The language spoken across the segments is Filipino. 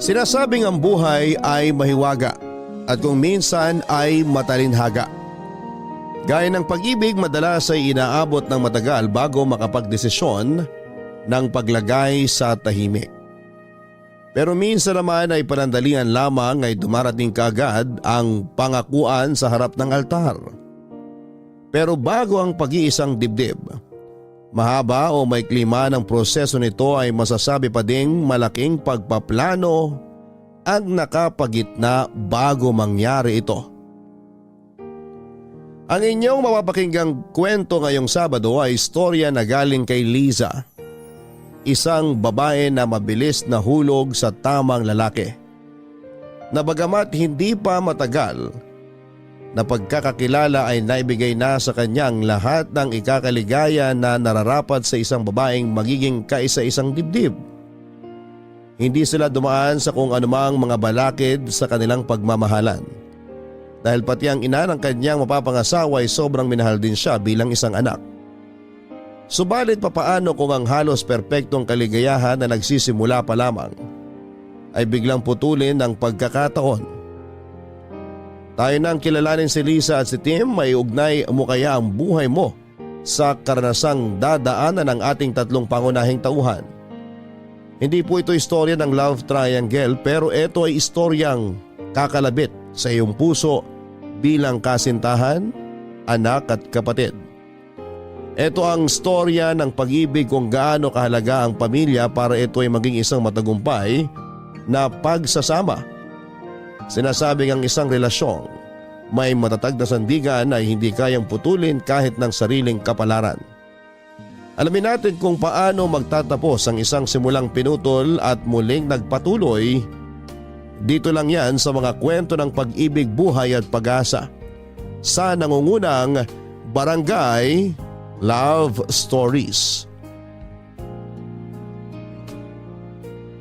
Sinasabing ang buhay ay mahiwaga at kung minsan ay matalinhaga. Gaya ng pag-ibig, madalas ay inaabot ng matagal bago makapagdesisyon ng paglagay sa tahimik. Pero minsan naman ay panandalian lamang ay dumarating kaagad ang pangakuan sa harap ng altar. Pero bago ang pag-iisang dibdib, mahaba o may klima ng proseso nito ay masasabi pa ding malaking pagpaplano ang nakapagitna bago mangyari ito. Ang inyong mapapakinggang kwento ngayong Sabado ay istorya na galing kay Liza, isang babae na mabilis na hulog sa tamang lalaki. Na bagamat hindi pa matagal na pagkakakilala ay naibigay na sa kanyang lahat ng ikakaligaya na nararapat sa isang babaeng magiging kaisa-isang dibdib. Hindi sila dumaan sa kung anumang mga balakid sa kanilang pagmamahalan. Dahil pati ang ina ng kanyang mapapangasawa ay sobrang minahal din siya bilang isang anak. Subalit papaano kung ang halos perpektong kaligayahan na nagsisimula pa lamang ay biglang putulin ng pagkakataon. Tayo nang kilalanin si Lisa at si Tim, may ugnay mo kaya ang buhay mo sa karanasang dadaanan ng ating tatlong pangunahing tauhan. Hindi po ito istorya ng love triangle, pero ito ay istoryang kakalabit sa iyong puso bilang kasintahan, anak at kapatid. Ito ang storya ng pag-ibig kung gaano kahalaga ang pamilya para ito ay maging isang matagumpay na pagsasama. Sinasabing ang isang relasyong may matatag na sandigan ay hindi kayang putulin kahit ng sariling kapalaran. Alamin natin kung paano magtatapos ang isang simulang pinutol at muling nagpatuloy. Dito lang yan sa mga kwento ng pag-ibig, buhay at pag-asa sa nangungunang Barangay Love Stories.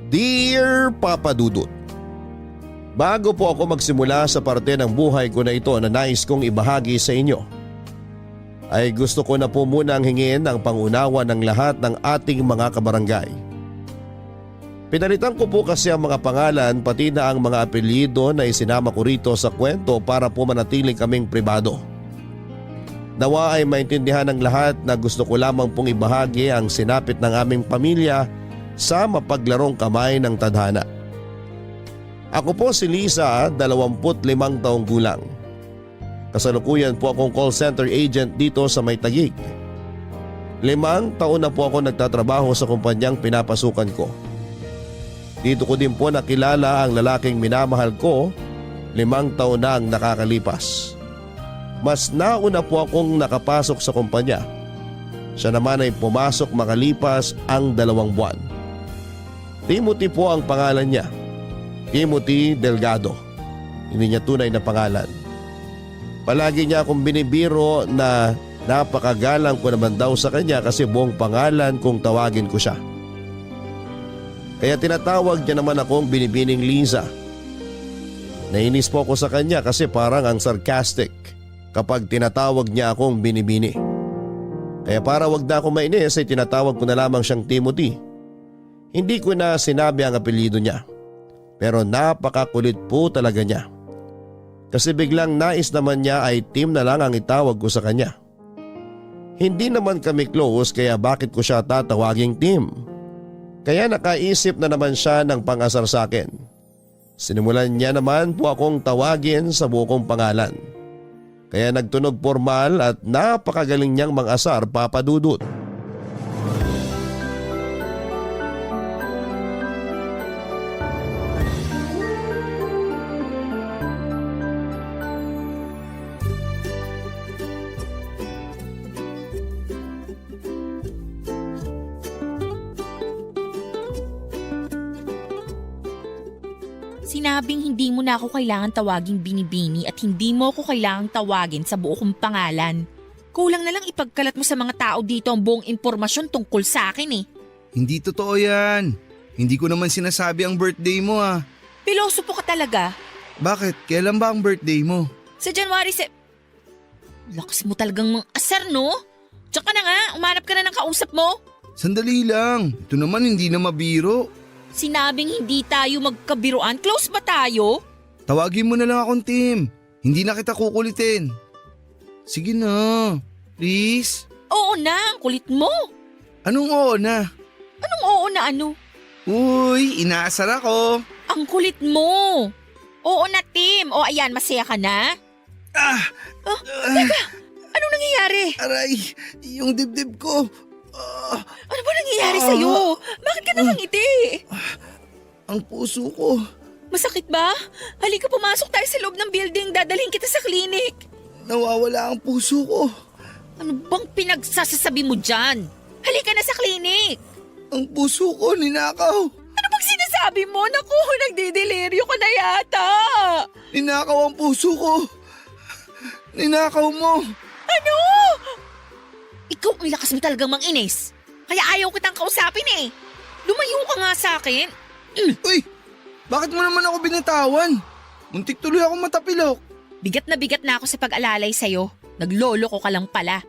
Dear Papa Dudut, bago po ako magsimula sa parte ng buhay ko na ito na nais kong ibahagi sa inyo, ay gusto ko na po munang hingin ang pangunawa ng lahat ng ating mga kabarangay. Pinalitan ko po kasi ang mga pangalan pati na ang mga apelyido na isinama ko rito sa kwento para po manatiling kaming pribado. Nawa ay maintindihan ng lahat na gusto ko lamang pong ibahagi ang sinapit ng aming pamilya sa mapaglarong kamay ng tadhana. Ako po si Lisa, 25 taong gulang. Kasalukuyan po akong call center agent dito sa May Taguig. 5 taon na po ako nagtatrabaho sa kumpanyang pinapasukan ko. Dito ko din po nakilala ang lalaking minamahal ko, 5 taon na ang nakakalipas. Mas nauna po akong nakapasok sa kumpanya. Siya naman ay pumasok makalipas ang 2 buwan. Timothy po ang pangalan niya. Timothy Delgado. Hindi niya tunay na pangalan. Palagi niya akong binibiro na napakagalang ko naman daw sa kanya kasi buong pangalan kung tawagin ko siya. Kaya tinatawag niya naman akong binibining Liza. Nainis po ako sa kanya kasi parang ang sarcastic kapag tinatawag niya akong binibini. Kaya para wag na akong mainis ay tinatawag ko na lamang siyang Timothy. Hindi ko na sinabi ang apelyido niya. Pero napakakulit po talaga niya. Kasi biglang nais naman niya ay Tim na lang ang itawag ko sa kanya. Hindi naman kami close kaya bakit ko siya tatawaging Tim? Kaya nakaisip na naman siya ng pang-asar sa akin. Sinimulan niya naman po akong tawagin sa buong pangalan. Kaya nagtunog formal at napakagaling niyang mang-asar, Papa Dudut. Sinabing hindi mo na ako kailangan tawaging binibini at hindi mo ako kailangang tawagin sa buo kong pangalan. Kulang na lang ipagkalat mo sa mga tao dito ang buong impormasyon tungkol sa akin eh. Hindi totoo yan. Hindi ko naman sinasabi ang birthday mo ah. Pilosopo ka talaga. Bakit? Kailan ba ang birthday mo? Sa January Lakas mo talagang mang asar no? Tsaka na nga, umanap ka na ng kausap mo. Sandali lang. Ito naman hindi na mabiro. Sinabing hindi tayo magkabiruan. Close ba tayo? Tawagin mo na lang akong Tim. Hindi na kita kukulitin. Sige na, please. Oo na, ang kulit mo. Anong oo na? Anong oo na ano? Uy, inaasar ako. Ang kulit mo. Oo na, Tim. O ayan, masaya ka na? Teka, anong nangyayari? Aray, yung dibdib ko. Ano ba nangyayari sa'yo? Bakit ka nakangiti? Ang puso ko. Masakit ba? Halika, pumasok tayo sa loob ng building. Dadalhin kita sa klinik. Nawawala ang puso ko. Ano bang pinagsasasabi mo dyan? Halika na sa klinik. Ang puso ko ninakaw. Ano bang sinasabi mo? Naku, nagdideliryo ka na yata. Ninakaw ang puso ko. Ninakaw mo. Ano? Ikaw ang lakas mo talagang manginis. Kaya ayaw kitang kausapin eh. Lumayo ka nga sa akin. Uy, bakit mo naman ako binitawan? Muntik tuloy akong matapilok. Bigat na ako sa pag-alalay sa'yo. Naglolo ko ka lang pala.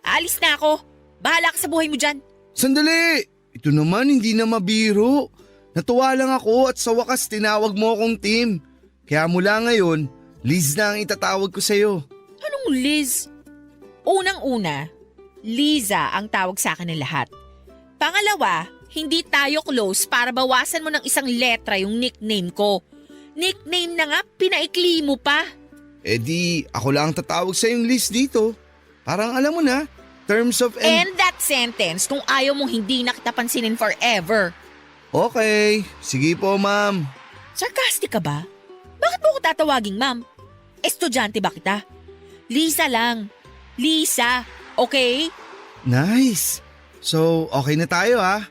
Aalis na ako. Bahala ka sa buhay mo dyan. Sandali! Ito naman hindi na mabiro. Natuwa lang ako at sa wakas tinawag mo akong Tim. Kaya mula ngayon, Liz na ang itatawag ko sa'yo. Anong Liz? Unang-una, Liza ang tawag sa akin ng lahat. Pangalawa, hindi tayo close para bawasan mo ng isang letra yung nickname ko. Nickname na nga, pinaikli mo pa. Eh di, ako lang ang tatawag sa'yong Liz dito. Parang alam mo na, terms of End that sentence kung ayaw mong hindi na kita pansinin forever. Okay, sige po ma'am. Sarcastic ka ba? Bakit mo ko tatawaging ma'am? Estudyante ba kita? Lisa lang. Lisa, okay? Nice. So, okay na tayo ha.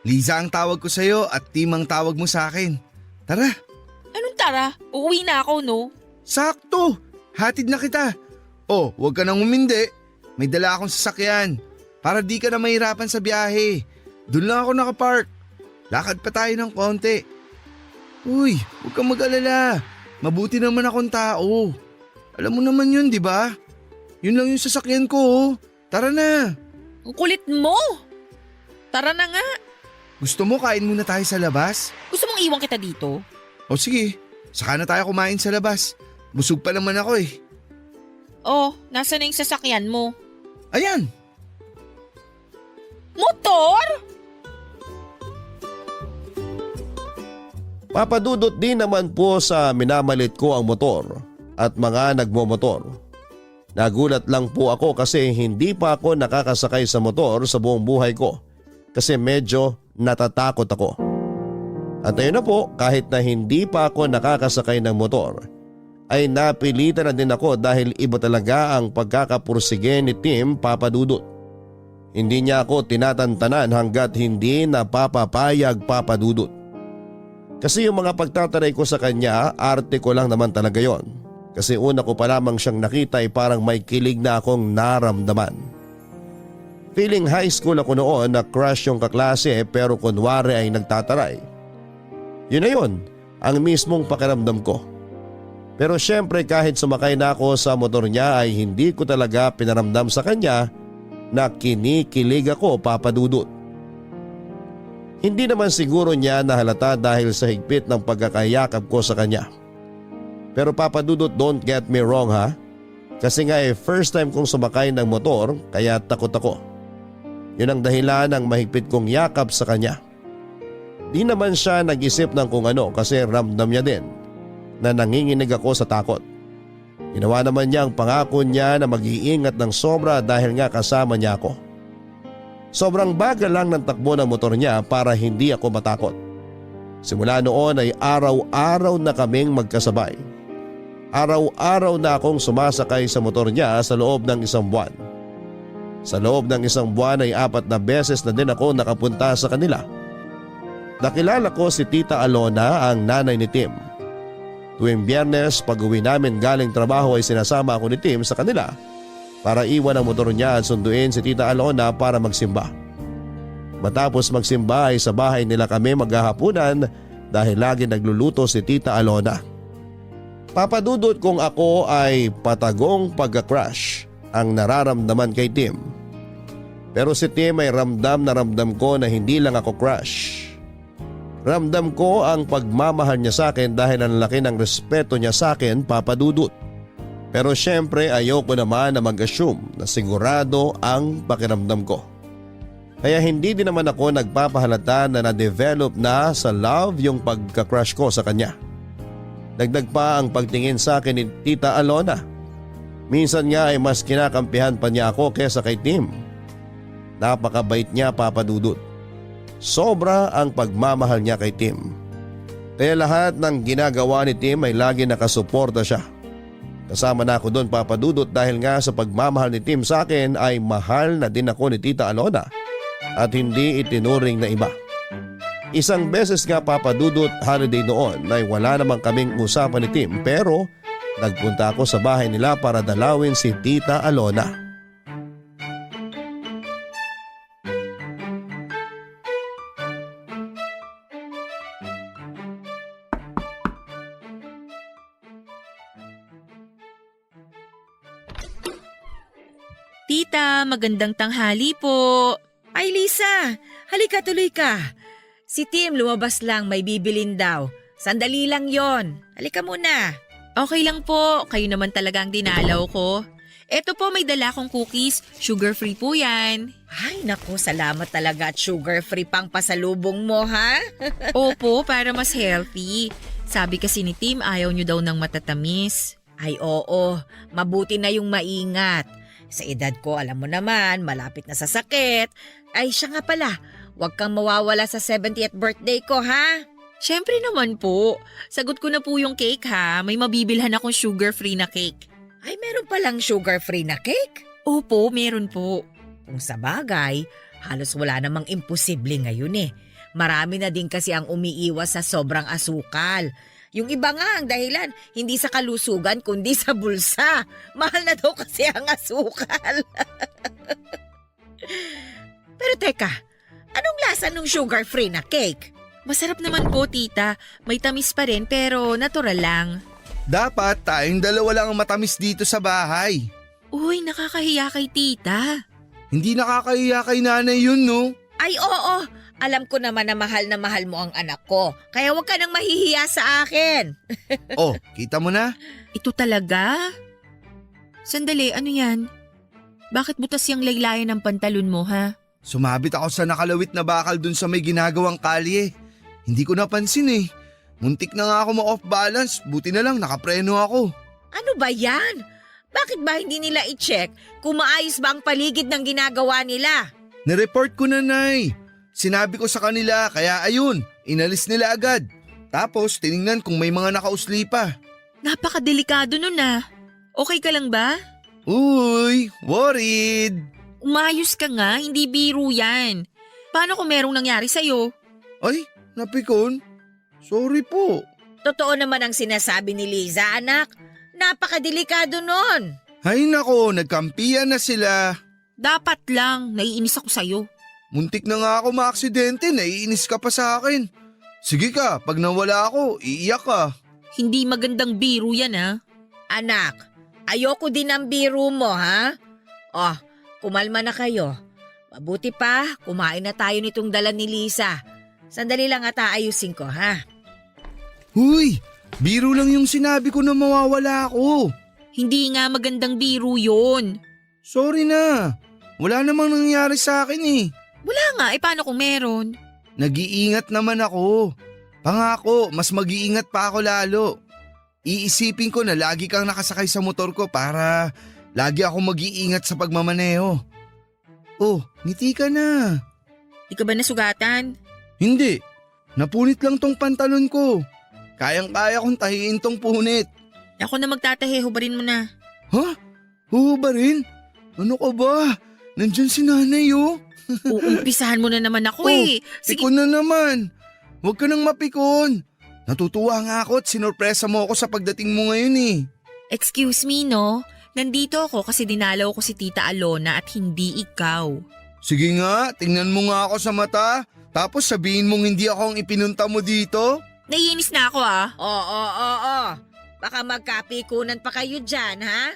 Liza ang tawag ko sa'yo at Tim ang tawag mo sa akin. Tara. Anong tara? Uuwi na ako, no? Sakto. Hatid na kita. Oh, huwag ka nang umindi. May dala akong sasakyan. Para di ka na mahirapan sa biyahe. Doon lang ako nakapark. Lakad pa tayo ng konti. Uy, huwag kang mag-alala. Mabuti naman akong tao. Alam mo naman yun, di ba? Yun lang yung sasakyan ko. Oh. Tara na. Ang kulit mo! Tara na nga. Gusto mo kain muna tayo sa labas? Gusto mong iwan kita dito? O sige, saka na tayo kumain sa labas. Busog pa naman ako eh. Oh, nasa na yung sasakyan mo? Ayan. Motor? Papadudot din naman po sa minamalit ko ang motor at mga nagmomotor. Nagulat lang po ako kasi hindi pa ako nakakasakay sa motor sa buong buhay ko kasi medyo natatakot ako. At ayun na po, kahit na hindi pa ako nakakasakay ng motor ay napilitan na din ako dahil iba talaga ang pagkakapursige ni Tim Papadudot. Hindi niya ako tinatantanan hanggat hindi napapapayag Papadudot. Kasi yung mga pagtataray ko sa kanya, arte ko lang naman talaga yon. Kasi una ko pa lamang siyang nakita ay parang may kilig na akong naramdaman. Feeling high school ako noon na crush yung kaklase pero kunwari ay nagtataray. Yun na yun, ang mismong pakiramdam ko. Pero syempre kahit sumakay na ako sa motor niya ay hindi ko talaga pinaramdam sa kanya na kinikilig ako Papadudot. Hindi naman siguro niya nahalata dahil sa higpit ng pagkakayakap ko sa kanya. Pero Papadudot, don't get me wrong ha. Kasi nga first time kong sumakay ng motor kaya takot ako. Yun ang dahilan ng mahigpit kong yakap sa kanya. Di naman siya nag-isip ng kung ano kasi ramdam niya din na nanginginig ako sa takot. Ginawa naman niya ang pangako niya na mag-iingat ng sobra dahil nga kasama niya ako. Sobrang bagal lang ng takbo ng motor niya para hindi ako matakot. Simula noon ay araw-araw na kaming magkasabay. Araw-araw na akong sumasakay sa motor niya sa loob ng isang buwan. Sa loob ng isang buwan ay 4 na beses na din ako nakapunta sa kanila. Nakilala ko si Tita Alona, ang nanay ni Tim. Tuwing Biyernes pag uwi namin galing trabaho ay sinasama ako ni Tim sa kanila para iwan ang motor niya at sunduin si Tita Alona para magsimba. Matapos magsimba ay sa bahay nila kami maghahapunan dahil lagi nagluluto si Tita Alona. Papadudot kung ako ay patagong pagka-crush ang nararamdaman kay Tim. Pero si Tim ay ramdam na ramdam ko na hindi lang ako crush. Ramdam ko ang pagmamahal niya sa akin dahil ang laki ng respeto niya sa akin, Papa Dudut. Pero syempre ayoko naman na mag-assume na sigurado ang pakiramdam ko. Kaya hindi din naman ako nagpapahalata na na-develop na sa love yung pagka-crush ko sa kanya. Dagdag pa ang pagtingin sa akin ni Tita Alona. Minsan nga ay mas kinakampihan pa niya ako kesa kay Tim. Napakabait niya, Papa Dudut. Sobra ang pagmamahal niya kay Tim. Kaya lahat ng ginagawa ni Tim ay lagi nakasuporta siya. Kasama na ako doon, Papa Dudut, dahil nga sa pagmamahal ni Tim sa akin ay mahal na din ako ni Tita Alona at hindi itinuring na iba. Isang beses nga, Papa Dudut, holiday noon ay wala namang kaming usapan ni Tim pero nagpunta ako sa bahay nila para dalawin si Tita Alona. Tita, magandang tanghali po. Ay Lisa, halika tuloy ka. Si Tim lumabas lang, may bibilin daw. Sandali lang yon. Halika muna. Okay lang po, kayo naman talaga ang dinalaw ko. Eto po, may dala kong cookies, sugar-free po yan. Ay naku, salamat talaga at sugar-free pang pasalubong mo ha. Opo, para mas healthy. Sabi kasi ni Tim, ayaw nyo daw ng matatamis. Ay oo, mabuti na yung maingat. Sa edad ko, alam mo naman, malapit na sa sakit. Ay siya nga pala, huwag kang mawawala sa 70th birthday ko ha. Siyempre naman po. Sagot ko na po yung cake ha. May mabibilhan akong sugar-free na cake. Ay meron palang sugar-free na cake? Opo, meron po. Kung sa bagay, halos wala namang imposible ngayon eh. Marami na din kasi ang umiiwas sa sobrang asukal. Yung iba nga ang dahilan, hindi sa kalusugan kundi sa bulsa. Mahal na daw kasi ang asukal. Pero teka, anong lasa ng sugar-free na cake? Masarap naman po, tita. May tamis pa rin pero natural lang. Dapat tayong dalawa lang ang matamis dito sa bahay. Uy, nakakahiya kay tita. Hindi nakakahiya kay nanay yun, no? Ay oo, alam ko naman na mahal mo ang anak ko. Kaya huwag ka nang mahihiya sa akin. Oh, kita mo na? Ito talaga? Sandali, ano yan? Bakit butas yung laylayan ng pantalon mo, ha? Sumabit ako sa nakalawit na bakal dun sa may ginagawang kalye. Hindi ko napansin eh. Muntik na nga ako ma-off balance, buti na lang nakapreno ako. Ano ba yan? Bakit ba hindi nila i-check kung maayos ba ang paligid ng ginagawa nila? Nireport ko na, Nay. Sinabi ko sa kanila kaya ayun, inalis nila agad. Tapos tiningnan kung may mga nakausli pa. Napakadelikado nun ah. Okay ka lang ba? Uy, worried. Umayos ka nga, hindi biro yan. Paano kung merong nangyari sa'yo? Ay, napikon. Sorry po. Totoo naman ang sinasabi ni Liza, anak. Napakadelikado nun. Ay nako, nagkampiyan na sila. Dapat lang, naiinis ako sa'yo. Muntik na nga ako maaksidente, naiinis ka pa sa akin. Sige ka, pag nawala ako, iiyak ka. Hindi magandang biro yan ah. Anak, ayoko din ang biro mo ha. Oh, kumalma na kayo. Mabuti pa, kumain na tayo nitong dala ni Lisa. Sandali lang at aayusin ko ha. Huy, biro lang yung sinabi ko na mawawala ako. Hindi nga magandang biro yun. Sorry na, wala namang nangyari sa akin eh. Wala nga, paano kung meron? Nag-iingat naman ako. Pangako, mas mag-iingat pa ako lalo. Iisipin ko na lagi kang nakasakay sa motor ko para lagi ako mag-iingat sa pagmamaneho. Oh, ngiti ka na. Di ka ba nasugatan? Hindi, napunit lang tong pantalon ko. Kayang-kaya kong tahiin tong punit. Ako na magtatahi, hubarin mo na. Ha? Huhubarin? Ano ka ba? Nandyan si nanay oh. Uumpisahan mo na naman ako Oh, eh. Sige, Pikon na naman. Huwag ka nang mapikon. Natutuwa nga ako at sinurpresa mo ako sa pagdating mo ngayon eh. excuse me no. Nandito ako kasi dinalaw ko si Tita Alona at hindi ikaw. Sige nga, tingnan mo nga ako sa mata. Tapos sabihin mong hindi ako ang ipinunta mo dito. Naiinis na ako ah. Oo. Baka magkapikunan pa kayo dyan ha.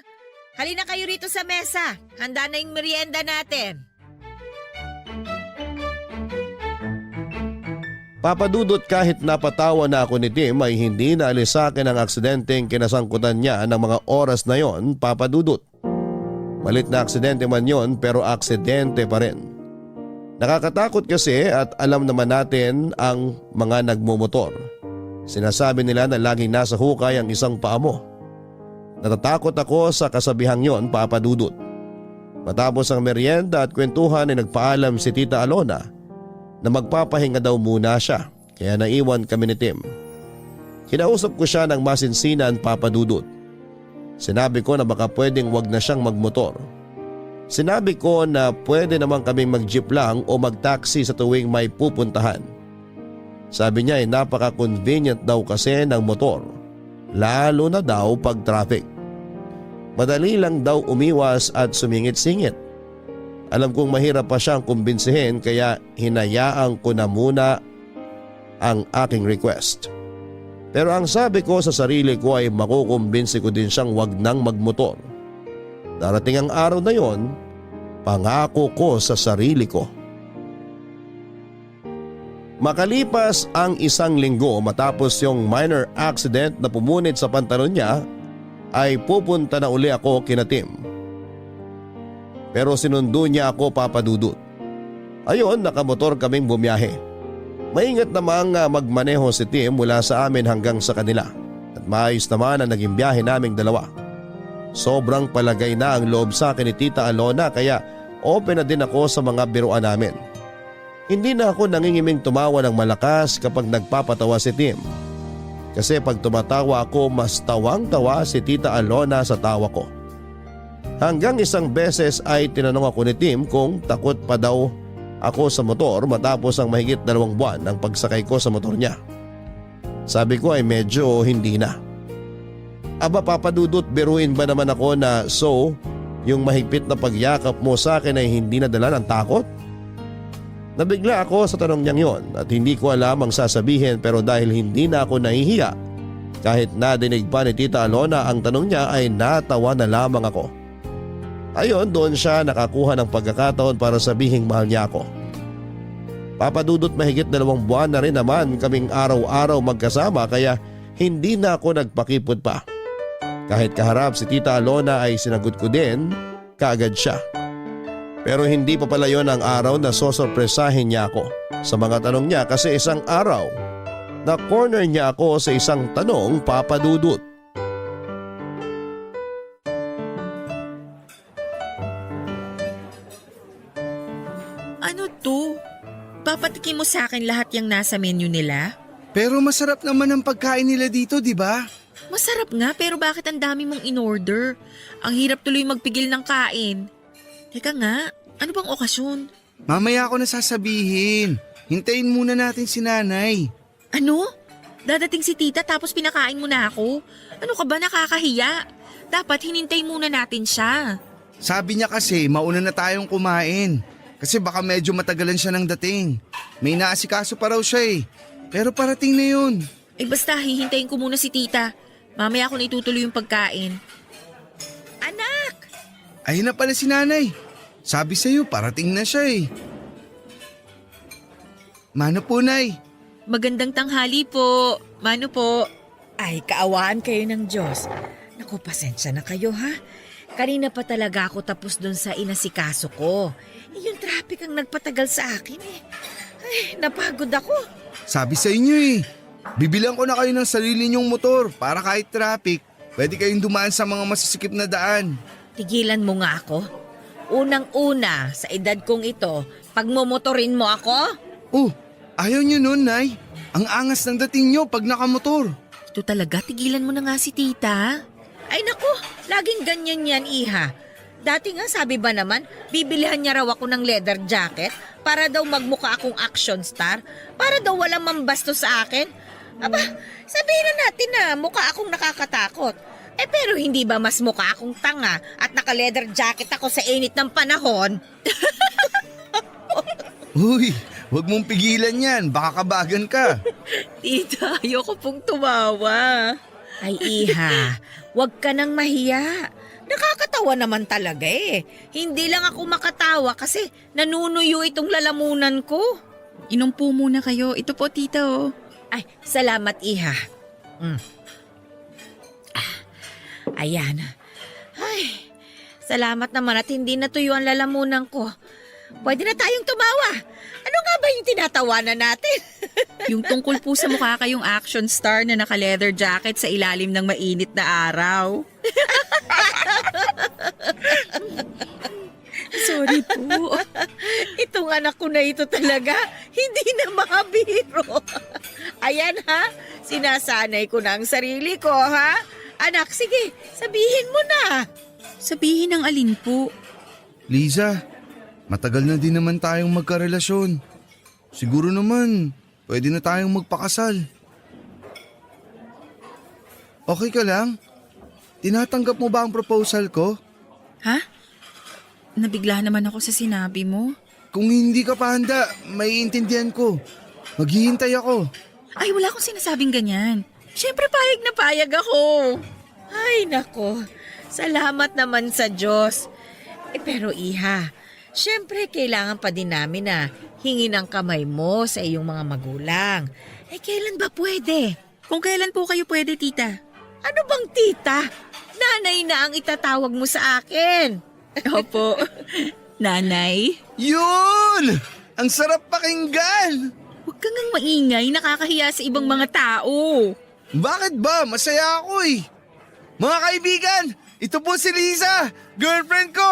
Halina kayo rito sa mesa. Handa na yung merienda natin. Papadudot, kahit napatawa na ako ni Tim ay hindi naalis sa akin ang aksidenteng kinasangkutan niya ng mga oras na yon, Papadudot. Malit na aksidente man yon pero aksidente pa rin. Nakakatakot kasi at alam naman natin ang mga nagmumotor. Sinasabi nila na laging nasa hukay ang isang paa mo. Natatakot ako sa kasabihang yon, Papadudot. Matapos ang merienda at kwentuhan ay nagpaalam si Tita Alona na magpapahinga daw muna siya, kaya naiwan kami ni Tim. Kinausap ko siya ng masinsinan, Papadudot. Sinabi ko na baka pwedeng wag na siyang magmotor. Sinabi ko na pwede naman kaming mag-jeep lang o mag-taxi sa tuwing may pupuntahan. Sabi niya ay napaka-convenient daw kasi ng motor, lalo na daw pag traffic. Madali lang daw umiwas at sumingit-singit. Alam kong mahirap pa siyang kumbinsihin kaya hinayaan ko na muna ang aking request. Pero ang sabi ko sa sarili ko ay makukumbinsi ko din siyang wag nang magmotor. Darating ang araw na yon, pangako ko sa sarili ko. Makalipas ang 1 linggo matapos yung minor accident na pumunit sa pantalon niya, ay pupunta na uli ako kina Tim. Pero sinundo niya ako, Papadudot. Ayon, nakamotor kaming bumiyahe. Maingat namang magmaneho si Tim mula sa amin hanggang sa kanila at maayos naman ang naging biyahe naming dalawa. Sobrang palagay na ang loob sa akin ni Tita Alona kaya open na din ako sa mga biruan namin. Hindi na ako nangingiming tumawa ng malakas kapag nagpapatawa si Tim. Kasi pag tumatawa ako mas tawang-tawa si Tita Alona sa tawa ko. Hanggang isang beses ay tinanong ako ni Tim kung takot pa daw ako sa motor matapos ang mahigit 2 buwan ng pagsakay ko sa motor niya. Sabi ko ay medyo hindi na. Aba, Papadudot, biruin ba naman ako na yung mahigpit na pagyakap mo sa akin ay hindi nadala ng takot? Nabigla ako sa tanong niyang yon at hindi ko alam ang sasabihin pero dahil hindi na ako nahihiya, kahit nadinig pa ni Tita Alona ang tanong niya ay natawa na lamang ako. Ayon, doon siya nakakuha ng pagkakataon para sabihing mahal niya ako. Papadudot, mahigit 2 buwan na rin naman kaming araw-araw magkasama kaya hindi na ako nagpakipot pa. Kahit kaharap si Tita Alona ay sinagot ko din kaagad siya. Pero hindi pa pala yon ang araw na sosorpresahin niya ako sa mga tanong niya kasi isang araw na corner niya ako sa isang tanong, Papadudot. Ano to? Papatikin mo sa akin lahat yung nasa menu nila? Pero masarap naman ang pagkain nila dito, di ba? Masarap nga pero bakit ang dami mong in-order? Ang hirap tuloy magpigil ng kain. Teka nga, ano bang okasyon? Mamaya ako na sasabihin. Hintayin muna natin si nanay. Ano? Dadating si tita tapos pinakain mo na ako? Ano ka ba, nakakahiya? Dapat hinintay muna natin siya. Sabi niya kasi mauna na tayong kumain. Kasi baka medyo matagalan siya ng dating. May naasikaso pa raw siya eh. Pero parating na yun. Eh basta hihintayin ko muna si tita. Mamaya ako na itutuloy yung pagkain. Anak! Ayun na pala si nanay. Sabi sa'yo, parating na siya eh. Mano po, Nay? Magandang tanghali po. Mano po? Ay, kaawaan kayo ng Diyos. Naku, pasensya na kayo ha. Kanina pa talaga ako tapos dun sa inasikaso ko. Yung traffic ang nagpatagal sa akin eh. Ay, napagod ako. Sabi sa inyo eh. Bibilang ko na kayo ng sarili niyong motor para kahit traffic, pwede kayong dumaan sa mga masisikip na daan. Tigilan mo nga ako. Unang-una, sa edad kong ito, pagmumotorin mo ako? Oh, ayaw niyo nun, Nay. Ang angas ng dating niyo pag nakamotor. Ito talaga, tigilan mo na nga si tita. Ay naku, laging ganyan yan, iha. Dati nga sabi ba naman, bibilihan niya raw ako ng leather jacket para daw magmukha akong action star, para daw walang mambasto sa akin. Aba, sabihin na natin na mukha akong nakakatakot. Eh pero hindi ba mas mukha akong tanga at naka-leather jacket ako sa init ng panahon? Uy, wag mong pigilan yan, baka kabagan ka. Tita, ayoko pong tumawa. Ay iha, wag ka nang mahiya. Nakakatawa naman talaga eh. Hindi lang ako makatawa kasi nanunuyo itong lalamunan ko. Inom po muna kayo. Ito po, tita, oh. Ay, salamat iha. Ayan. Ay, salamat naman at hindi natuyo ang lalamunan ko. Pwede na tayong tumawa. Ano nga ba yung tinatawanan natin? Yung tungkol po sa mukha kayong action star na naka-leather jacket sa ilalim ng mainit na araw. Sorry po. Itong anak ko na ito talaga, hindi na makabiro. Ayan ha, sinasanay ko na ang sarili ko ha. Anak, sige, sabihin mo na. Sabihin ng alin po. Liza, matagal na din naman tayong magkarelasyon. Siguro naman, pwede na tayong magpakasal. Okay ka lang? Tinatanggap mo ba ang proposal ko? Ha? Nabigla naman ako sa sinabi mo. Kung hindi ka pa handa, maiintindihan ko. Maghihintay ako. Ay, wala akong sinasabing ganyan. Siyempre, payag na payag ako. Ay nako, salamat naman sa Diyos. Pero iha, syempre kailangan pa din namin na hingin ang kamay mo sa iyong mga magulang. Kailan ba pwede? Kung kailan po kayo pwede, tita? Ano bang tita? Nanay na ang itatawag mo sa akin. Opo. Nanay? Yun! Ang sarap pakinggan! Huwag kang ngang maingay, nakakahiya sa ibang mga tao. Bakit ba? Masaya ako eh. Mga kaibigan, ito po si Liza, girlfriend ko.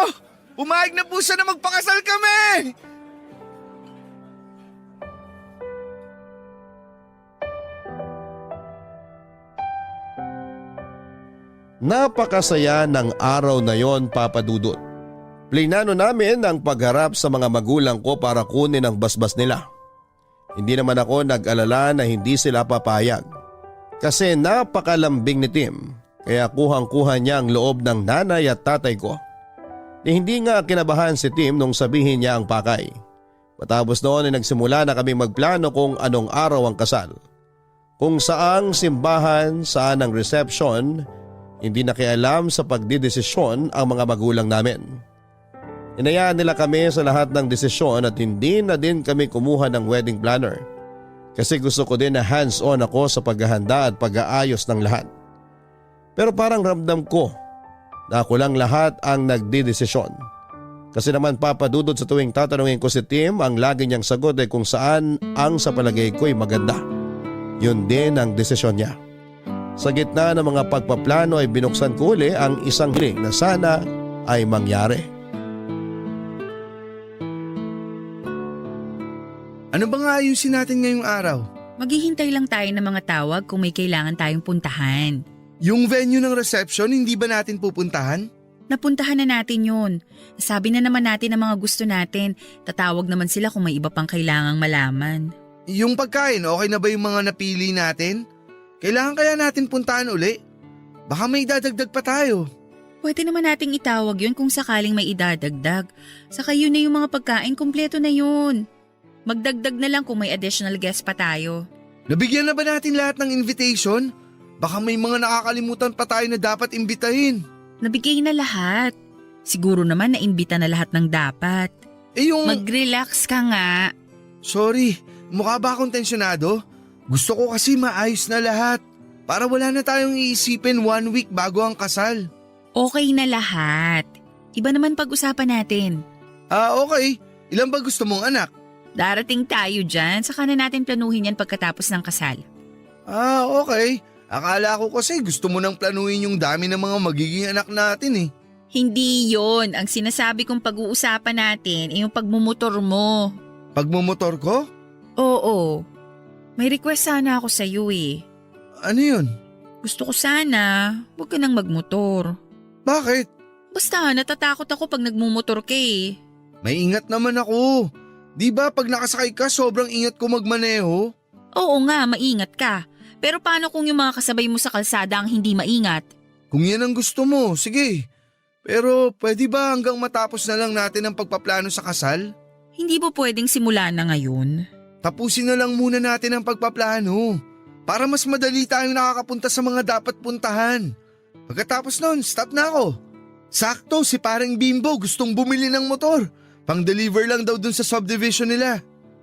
Pumayag na po siya na magpakasal kami. Napakasaya ng araw na yon, Papa Dudut. Plinano namin ang pagharap sa mga magulang ko para kunin ang basbas nila. Hindi naman ako nag-alala na hindi sila papayag. Kasi napakalambing ni Tim, kaya kuhang-kuha niya ang loob ng nanay at tatay ko. Hindi nga kinabahan si Tim nung sabihin niya ang pakay. Matapos noon ay nagsimula na kami magplano kung anong araw ang kasal. Kung saang simbahan, saan ang reception, hindi nakialam sa pagdidesisyon ang mga magulang namin. Inayaan nila kami sa lahat ng desisyon at hindi na din kami kumuha ng wedding planner. Kasi gusto ko din na hands-on ako sa paghahanda at pag-aayos ng lahat. Pero parang ramdam ko na ako lang lahat ang nagdidesisyon. Kasi naman Papa Dudut, sa tuwing tatanungin ko si Tim, ang lagi niyang sagot ay kung saan ang sa palagay ko ay maganda. Yun din ang desisyon niya. Sa gitna ng mga pagpaplano ay binuksan ko uli ang isang hiling na sana ay mangyari. Ano ba nga ayusin natin ngayong araw? Maghihintay lang tayo ng mga tawag kung may kailangan tayong puntahan. Yung venue ng reception, hindi ba natin pupuntahan? Napuntahan na natin yun. Sabi na naman natin ang mga gusto natin. Tatawag naman sila kung may iba pang kailangang malaman. Yung pagkain, okay na ba yung mga napili natin? Kailangan kaya natin puntahan uli? Baka may dadagdag pa tayo. Pwede naman nating itawag yun kung sakaling may idadagdag. Saka yun na yung mga pagkain, kumpleto na yun. Magdagdag na lang kung may additional guest pa tayo. Nabigyan na ba natin lahat ng invitation? Baka may mga nakakalimutan pa tayo na dapat imbitahin. Nabigay na lahat. Siguro naman naimbita na lahat ng dapat. Mag-relax ka nga. Sorry, mukha ba akong tensyonado? Gusto ko kasi maayos na lahat. Para wala na tayong iisipin 1 week bago ang kasal. Okay na lahat. Iba naman pag-usapan natin. Okay. Ilan ba gusto mong anak? Darating tayo dyan, saka na natin planuhin yan pagkatapos ng kasal. Okay. Akala ko kasi gusto mo nang planuhin yung dami ng mga magiging anak natin eh. Hindi yon. Ang sinasabi kong pag-uusapan natin ay yung pagmumotor mo. Pagmumotor ko? Oo. May request sana ako sa iyo eh. Ano yun? Gusto ko sana, huwag ka nang magmotor. Bakit? Basta natatakot ako pag nagmumotor ka eh. May ingat naman ako. Di ba pag nakasakay ka sobrang ingat ko magmaneho? Oo nga, maingat ka. Pero paano kung yung mga kasabay mo sa kalsada ang hindi maingat? Kung yan ang gusto mo, sige. Pero pwede ba hanggang matapos na lang natin ang pagpaplano sa kasal? Hindi ba pwedeng simula na ngayon? Tapusin na lang muna natin ang pagpaplano. Para mas madali tayong nakakapunta sa mga dapat puntahan. Pagkatapos nun, stop na ako. Sakto, si parang Bimbo gustong bumili ng motor. Pang-deliver lang daw dun sa subdivision nila.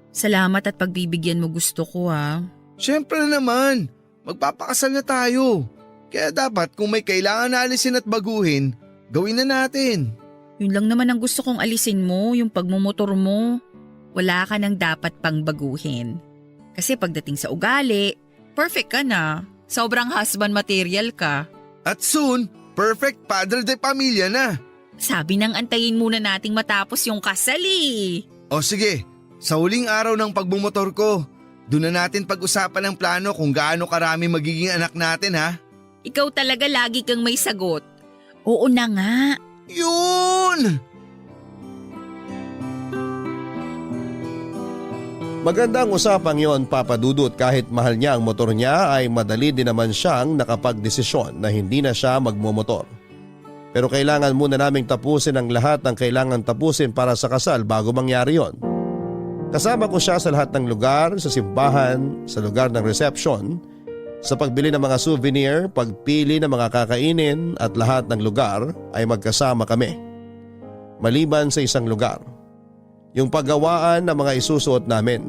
Salamat at pagbibigyan mo gusto ko ha. Siyempre naman, magpapakasal na tayo. Kaya dapat kung may kailangan na alisin at baguhin, gawin na natin. Yun lang naman ang gusto kong alisin mo, yung pagmumotor mo. Wala ka nang dapat pang baguhin. Kasi pagdating sa ugali, perfect ka na. Sobrang husband material ka. At soon, perfect padre de pamilya na. Sabi nang antayin muna nating matapos yung kasal eh. O sige, sa huling araw ng pagbumotor ko, doon na natin pag-usapan ang plano kung gaano karami magiging anak natin ha. Ikaw talaga lagi kang may sagot. Oo na nga. Yun! Magandang usapang yon, Papa Dudut. Kahit mahal niya ang motor niya ay madali din naman siyang nakapagdesisyon na hindi na siya magmumotor. Pero kailangan muna naming tapusin ang lahat ng kailangan tapusin para sa kasal bago mangyari yon. Kasama ko siya sa lahat ng lugar, sa simbahan, sa lugar ng reception, sa pagbili ng mga souvenir, pagpili ng mga kakainin at lahat ng lugar ay magkasama kami. Maliban sa isang lugar, yung paggawaan ng mga isusuot namin.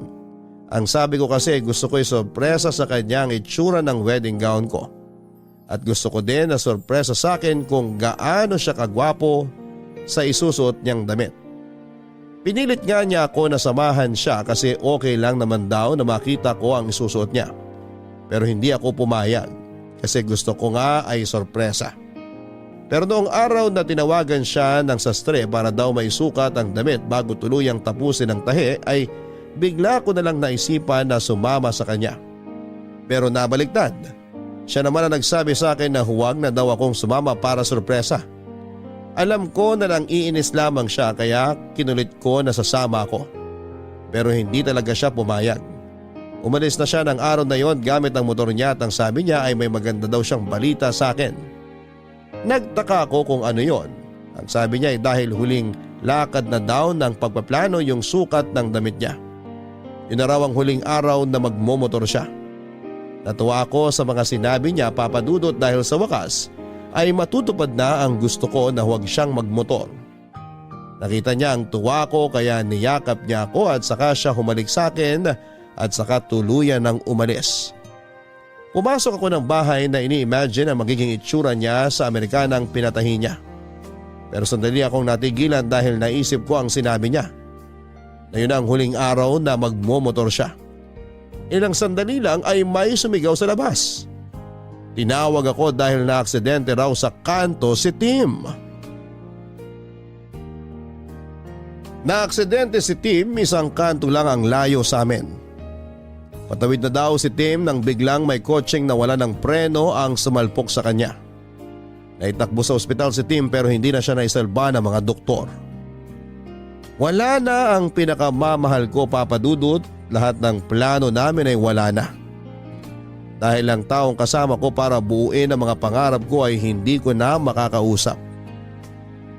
Ang sabi ko kasi gusto ko isorpresa sa kanya ang itsura ng wedding gown ko. At gusto ko din na sorpresa sa akin kung gaano siya kagwapo sa isusuot niyang damit. Pinilit nga niya ako na samahan siya kasi okay lang naman daw na makita ko ang isusuot niya. Pero hindi ako pumayag kasi gusto ko nga ay sorpresa. Pero noong araw na tinawagan siya ng sastre para daw maisukat ang damit bago tuluyang tapusin ang tahi ay bigla ko na lang naisipan na sumama sa kanya. Pero nabaliktad. Siya naman ang nagsabi sa akin na huwag na daw akong sumama para sorpresa. Alam ko na lang iinis lamang siya kaya kinulit ko na sasama ako. Pero hindi talaga siya pumayag. Umalis na siya ng araw na yon gamit ang motor niya at ang sabi niya ay may maganda daw siyang balita sa akin. Nagtaka ako kung ano yon. Ang sabi niya ay dahil huling lakad na daw ng pagpaplano yung sukat ng damit niya. Yun na raw ang huling araw na magmomotor siya. Natuwa ako sa mga sinabi niya, Papa Dudut, dahil sa wakas ay matutupad na ang gusto ko na huwag siyang magmotor. Nakita niya ang tuwa ko kaya niyakap niya ako at saka siya humalik sa akin at saka tuluyan ng umalis. Pumasok ako ng bahay na ini-imagine ang magiging itsura niya sa Amerikanang pinatahi niya. Pero sandali akong natigilan dahil naisip ko ang sinabi niya. Na yun ang huling araw na magmomotor siya. Ilang sandali lang ay may sumigaw sa labas. Tinawag ako dahil na-aksidente raw sa kanto si Tim. Na-aksidente si Tim, isang kanto lang ang layo sa amin. Patawid na daw si Tim nang biglang may kotseng nawala ng preno ang sumalpok sa kanya. Naitakbo sa ospital si Tim pero hindi na siya naisalba ng mga doktor. Wala na ang pinakamamahal ko, Papa Dudut. Lahat ng plano namin ay wala na. Dahil ang taong kasama ko para buuin ang mga pangarap ko ay hindi ko na makakausap.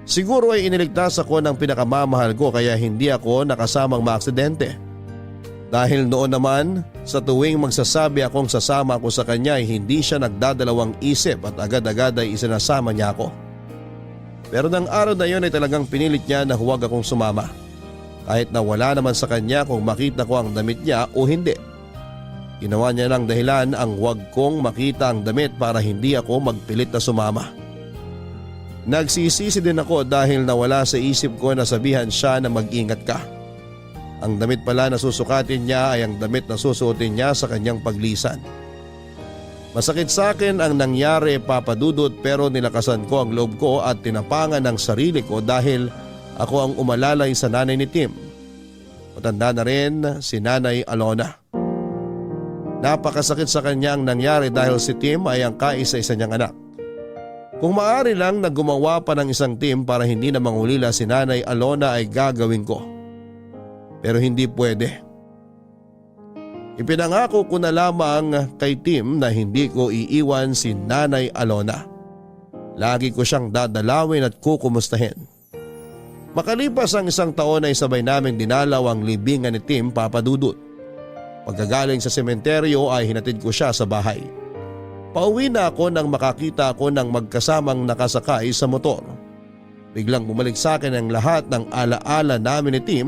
Siguro ay iniligtas ako ng pinakamamahal ko kaya hindi ako nakasamang maaksidente. Dahil noon naman, sa tuwing magsasabi akong sasama ako sa kanya ay hindi siya nagdadalawang isip at agad-agad ay isinasama niya ako. Pero ng araw na yun ay talagang pinilit niya na huwag akong sumama. Kahit na wala naman sa kanya kung makita ko ang damit niya o hindi. Ginawa niya lang dahilan ang huwag kong makita ang damit para hindi ako magpilit na sumama. Nagsisisi din ako dahil nawala sa isip ko na sabihan siya na mag-ingat ka. Ang damit pala na susukatin niya ay ang damit na susuotin niya sa kanyang paglisan. Masakit sa akin ang nangyari, Papa Dudut, pero nilakasan ko ang loob ko at tinapangan ang sarili ko dahil ako ang umalalay sa nanay ni Tim. Matanda na rin si Nanay Alona. Napakasakit sa kanya ang nangyari dahil si Tim ay ang kaisa-isa niyang anak. Kung maaari lang na gumawa pa ng isang team para hindi na mangulila si Nanay Alona ay gagawin ko. Pero hindi pwede. Ipinangako ko na lamang kay Tim na hindi ko iiwan si Nanay Alona. Lagi ko siyang dadalawin at kukumustahin. Makalipas ang isang taon ay sabay naming dinalaw ang libingan ni Tim, Papa Dudut. Pagkagaling sa sementeryo ay hinatid ko siya sa bahay. Pauwi na ako nang makakita ako ng magkasamang nakasakay sa motor. Biglang bumalik sa akin ang lahat ng alaala namin ni Tim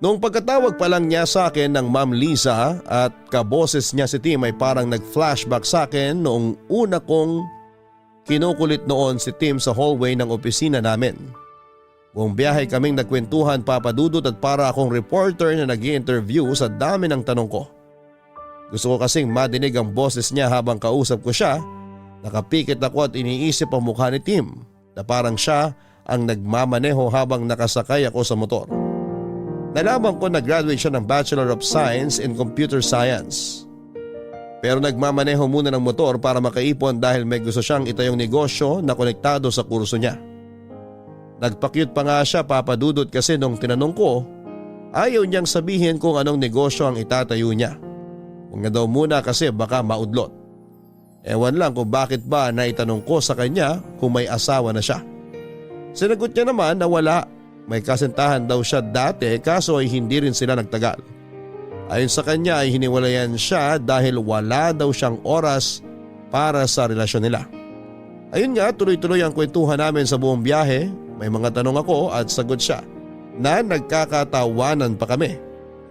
Noong pagkatawag pa lang niya sa akin ng Ma'am Liza at kaboses niya si Tim ay parang nag-flashback sa akin noong una kong kinukulit noon si Tim sa hallway ng opisina namin. Buong biyahe kaming nagkwentuhan, Papa Dudut, at para akong reporter na nag-i-interview sa dami ng tanong ko. Gusto ko kasing madinig ang boses niya habang kausap ko siya. Nakapikit ako at iniisip ang mukha ni Tim na parang siya ang nagmamaneho habang nakasakay ako sa motor. Nalaman ko na graduate siya ng Bachelor of Science in Computer Science. Pero nagmamaneho muna ng motor para makaipon dahil may gusto siyang itayong negosyo na konektado sa kurso niya. Nagpa-cute pa nga siya, Papa Dudut, kasi nung tinanong ko, ayaw niyang sabihin kung anong negosyo ang itatayo niya. Huwag na daw muna kasi baka maudlot. Ewan lang kung bakit ba naitanong ko sa kanya kung may asawa na siya. Sinagot niya naman na wala. May kasintahan daw siya dati kaso ay hindi rin sila nagtagal. Ayon sa kanya ay hiniwalayan siya dahil wala daw siyang oras para sa relasyon nila. Ayun nga, tuloy-tuloy ang kwentuhan namin sa buong biyahe. May mga tanong ako at sagot siya na nagkakatawanan pa kami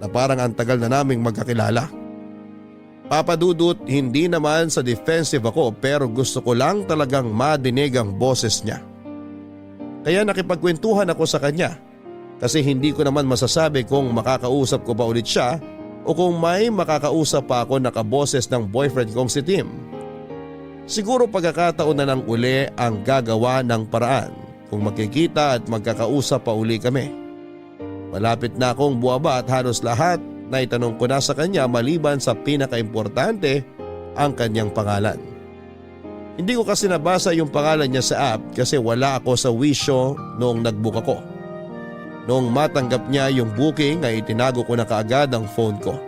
na parang ang tagal na naming magkakilala. Papa Dudut, hindi naman sa defensive ako pero gusto ko lang talagang madinig ang boses niya. Kaya nakipagkwentuhan ako sa kanya kasi hindi ko naman masasabi kung makakausap ko pa ulit siya o kung may makakausap pa ako na kaboses ng boyfriend kong si Tim. Siguro pagkakataon na ng uli ang gagawa ng paraan kung magkikita at magkakausap pa uli kami. Malapit na akong buwaba at halos lahat na itanong ko na sa kanya maliban sa pinakaimportante, ang kanyang pangalan. Hindi ko kasi nabasa yung pangalan niya sa app kasi wala ako sa wisyo noong nagbook ako. Noong matanggap niya yung booking ay itinago ko na kaagad ang phone ko.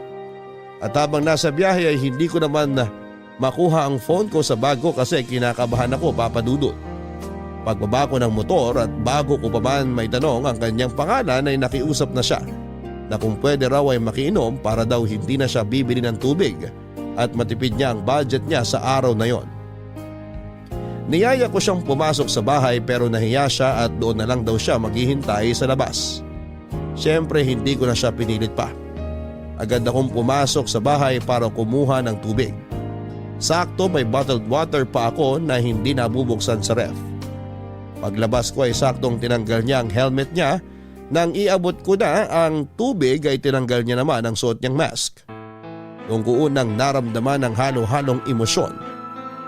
At habang nasa biyahe ay hindi ko naman makuha ang phone ko sa bag ko kasi kinakabahan ako, Papa Dudut. Pagbaba ko ng motor at bago ko pa man may tanong ang kanyang pangalan ay nakiusap na siya na kung pwede raw ay makiinom para daw hindi na siya bibili ng tubig at matipid niya ang budget niya sa araw na yon. Niyaya ko siyang pumasok sa bahay pero nahiya siya at doon na lang daw siya maghihintay sa labas. Siyempre hindi ko na siya pinilit pa. Agad akong pumasok sa bahay para kumuha ng tubig. Sakto may bottled water pa ako na hindi nabubuksan sa ref. Paglabas ko ay saktong tinanggal niya ang helmet niya. Nang iabot ko na ang tubig ay tinanggal niya naman ang suot niyang mask. Noong ko unang naramdaman ng halo-halong emosyon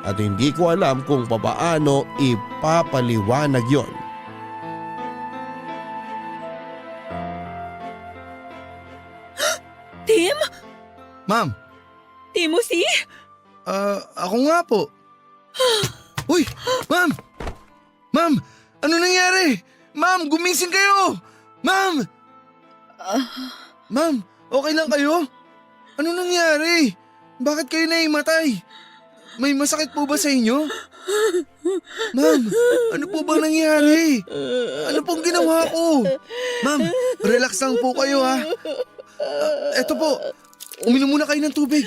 at hindi ko alam kung papaano ipapaliwanag yon. Tim? Ma'am, Timothy? ako nga po. Uy, ma'am! Ma'am, ano nangyari? Ma'am, gumising kayo! Ma'am! Ma'am, okay lang kayo? Ano nangyari? Bakit kayo naimatay? May masakit po ba sa inyo? Ma'am, ano po bang nangyari? Ano pong ginawa ko? Ma'am, relax lang po kayo ha. Eto po, uminom muna kayo ng tubig.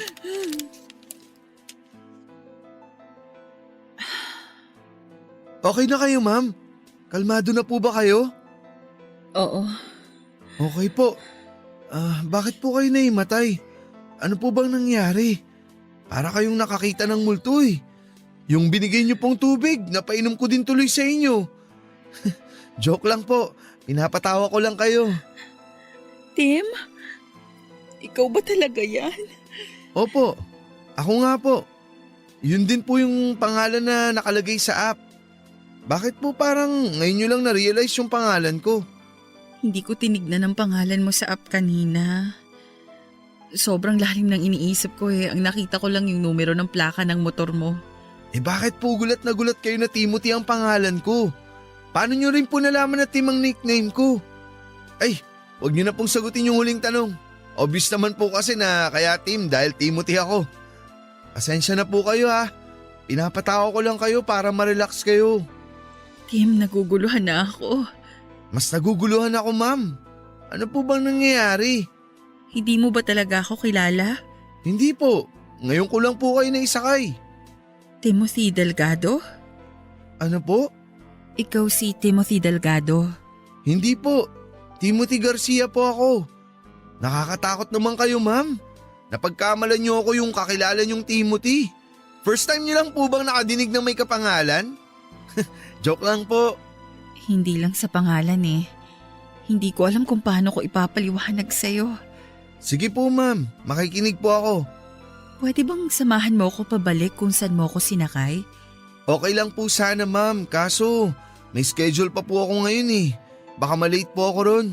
Okay na kayo, ma'am? Kalmado na po ba kayo? Oo. Okay po. Bakit po kayo naimatay? Ano po bang nangyari? Para kayong nakakita ng multo eh. Yung binigay niyo pong tubig, napainom ko din tuloy sa inyo. Joke lang po. Pinapatawa ko lang kayo. Tim? Ikaw ba talaga yan? Opo, ako nga po. Yun din po yung pangalan na nakalagay sa app. Bakit po parang ngayon nyo lang na-realize yung pangalan ko? Hindi ko tinignan ang pangalan mo sa app kanina. Sobrang lalim ng iniisip ko eh. Ang nakita ko lang yung numero ng plaka ng motor mo. Bakit po gulat na gulat kayo na Timothy ang pangalan ko? Paano nyo rin po nalaman na Tim ang nickname ko? Ay, huwag nyo na pong sagutin yung huling tanong. Obvious naman po kasi na kaya Tim dahil Timothy ako. Pasensya na po kayo ha. Pinapatawa ko lang kayo para ma-relax kayo. Tim, naguguluhan na ako. Mas naguguluhan ako, ma'am. Ano po bang nangyayari? Hindi mo ba talaga ako kilala? Hindi po. Ngayon ko lang po kayo naisakay. Timothy Delgado? Ano po? Ikaw si Timothy Delgado. Hindi po. Timothy Garcia po ako. Nakakatakot naman kayo, ma'am. Napagkamalan niyo ako yung kakilala niyong Timothy. First time niyo lang po bang nakadinig ng may kapangalan? Joke lang po. Hindi lang sa pangalan eh. Hindi ko alam kung paano ko ipapaliwanag sa'yo. Sige po, ma'am. Makikinig po ako. Pwede bang samahan mo ako pabalik kung saan mo ako sinakay? Okay lang po sana, ma'am. Kaso, may schedule pa po ako ngayon eh. Baka malate po ako ron.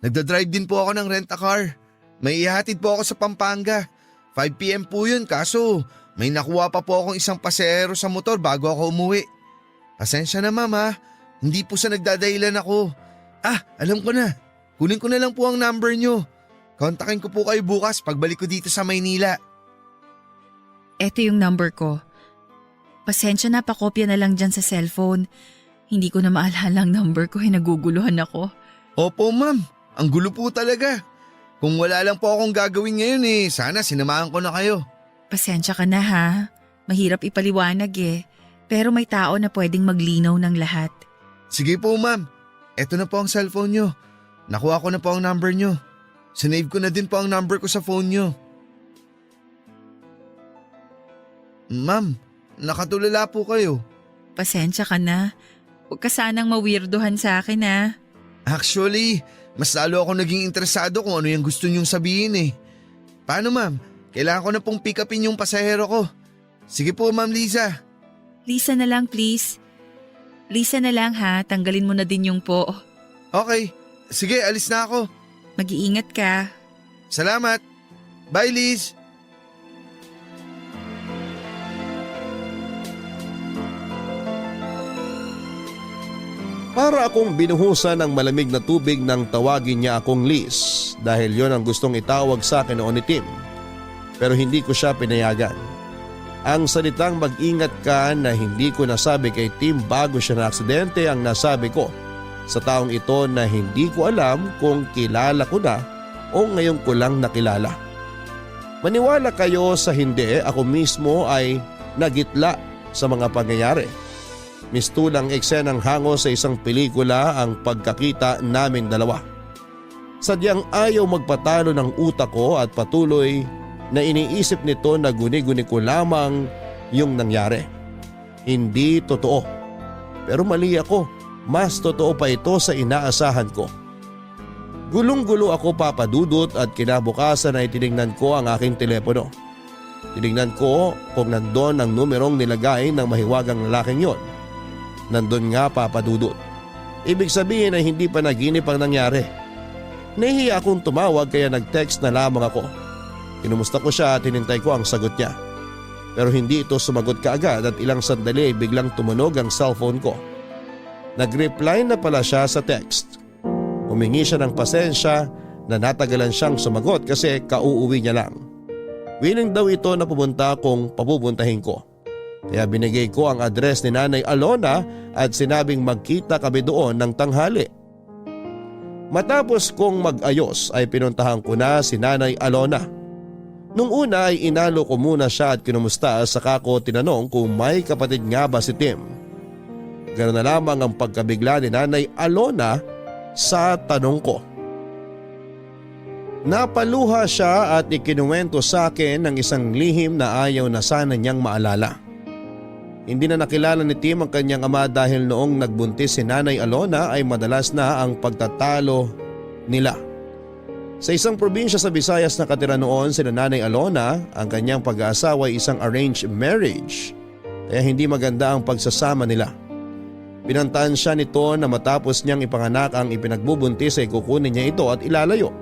Nagdadrive din po ako ng rent-a-car. May ihatid po ako sa Pampanga. 5 p.m. po yun, kaso may nakuha pa po akong isang pasahero sa motor bago ako umuwi. Pasensya na, ma'am ha. Hindi po sa nagdadahilan ako. Alam ko na. Kunin ko na lang po ang number nyo. Kontakin ko po kayo bukas pagbalik ko dito sa Maynila. Eto yung number ko. Pasensya na, pakopya na lang dyan sa cellphone. Hindi ko na maalala ang number ko, naguguluhan ako. Opo, ma'am. Ang gulo po talaga. Kung wala lang po akong gagawin ngayon sana sinamahan ko na kayo. Pasensya ka na ha. Mahirap ipaliwanag eh. Pero may tao na pwedeng maglinaw ng lahat. Sige po, ma'am. Eto na po ang cellphone nyo. Nakuha ko na po ang number nyo. Sinave ko na din po ang number ko sa phone nyo. Ma'am, nakatulala po kayo. Pasensya ka na. Huwag ka sanang mawirdohan sa akin ha. Actually, mas lalo ako naging interesado kung ano yung gusto nyong sabihin eh. Paano, ma'am? Kailangan ko na pong pick upin yung pasahero ko. Sige po, Ma'am Liza. Lisa na lang please. Lisa na lang ha, tanggalin mo na din yung po. Okay, sige, alis na ako. Mag-iingat ka. Salamat. Bye, Liz. Para akong binuhusan ng malamig na tubig nang tawagin niya akong Liz dahil yon ang gustong itawag sa akin noon ni Tim. Pero hindi ko siya pinayagan. Ang salitang mag-ingat ka na hindi ko nasabi kay Tim bago siya na aksidente ang nasabi ko sa taong ito na hindi ko alam kung kilala ko na o ngayon ko lang nakilala. Maniwala kayo sa hindi, ako mismo ay nagitla sa mga pangyayari. Mistulang eksenang hango sa isang pelikula ang pagkakita namin dalawa. Sadyang ayaw magpatalo ng utak ko at patuloy na iniisip nito na guni-guni ko lamang yung nangyari. Hindi totoo. Pero mali ako, mas totoo pa ito sa inaasahan ko. Gulong-gulo ako papadudot at kinabukasan ay tinignan ko ang aking telepono. Tinignan ko kung nandun ang numerong nilagay ng mahiwagang lalaking yon. Nandun nga papadudot. Ibig sabihin ay hindi pa naginip ang nangyari. Nahihiya akong tumawag kaya nag-text na lamang ako. Kinumusta ko siya at hinintay ko ang sagot niya. Pero hindi ito sumagot kaagad at ilang sandali ay biglang tumunog ang cellphone ko. Nag-reply na pala siya sa text. Humingi siya ng pasensya na natagalan siyang sumagot kasi kauuwi niya lang. Willing daw ito na pumunta kung papupuntahin ko. Kaya binigay ko ang address ni Nanay Alona at sinabing magkita kami doon ng tanghali. Matapos kong mag-ayos ay pinuntahan ko na si Nanay Alona. Nung una ay inalo ko muna siya at kinumusta saka ko tinanong kung may kapatid nga ba si Tim. Ganoon na lamang ang pagkabigla ni Nanay Alona sa tanong ko. Napaluha siya at ikinuwento sa akin ng isang lihim na ayaw na sana niyang maalala. Hindi na nakilala ni Tim ang kanyang ama dahil noong nagbuntis si Nanay Alona ay madalas na ang pagtatalo nila. Sa isang probinsya sa Visayas na katira noon si Nanay Alona, ang kanyang pag-aasawa ay isang arranged marriage kaya hindi maganda ang pagsasama nila. Pinantaan siya nito na matapos niyang ipanganak ang ipinagbubuntis ay kukunin niya ito at ilalayo.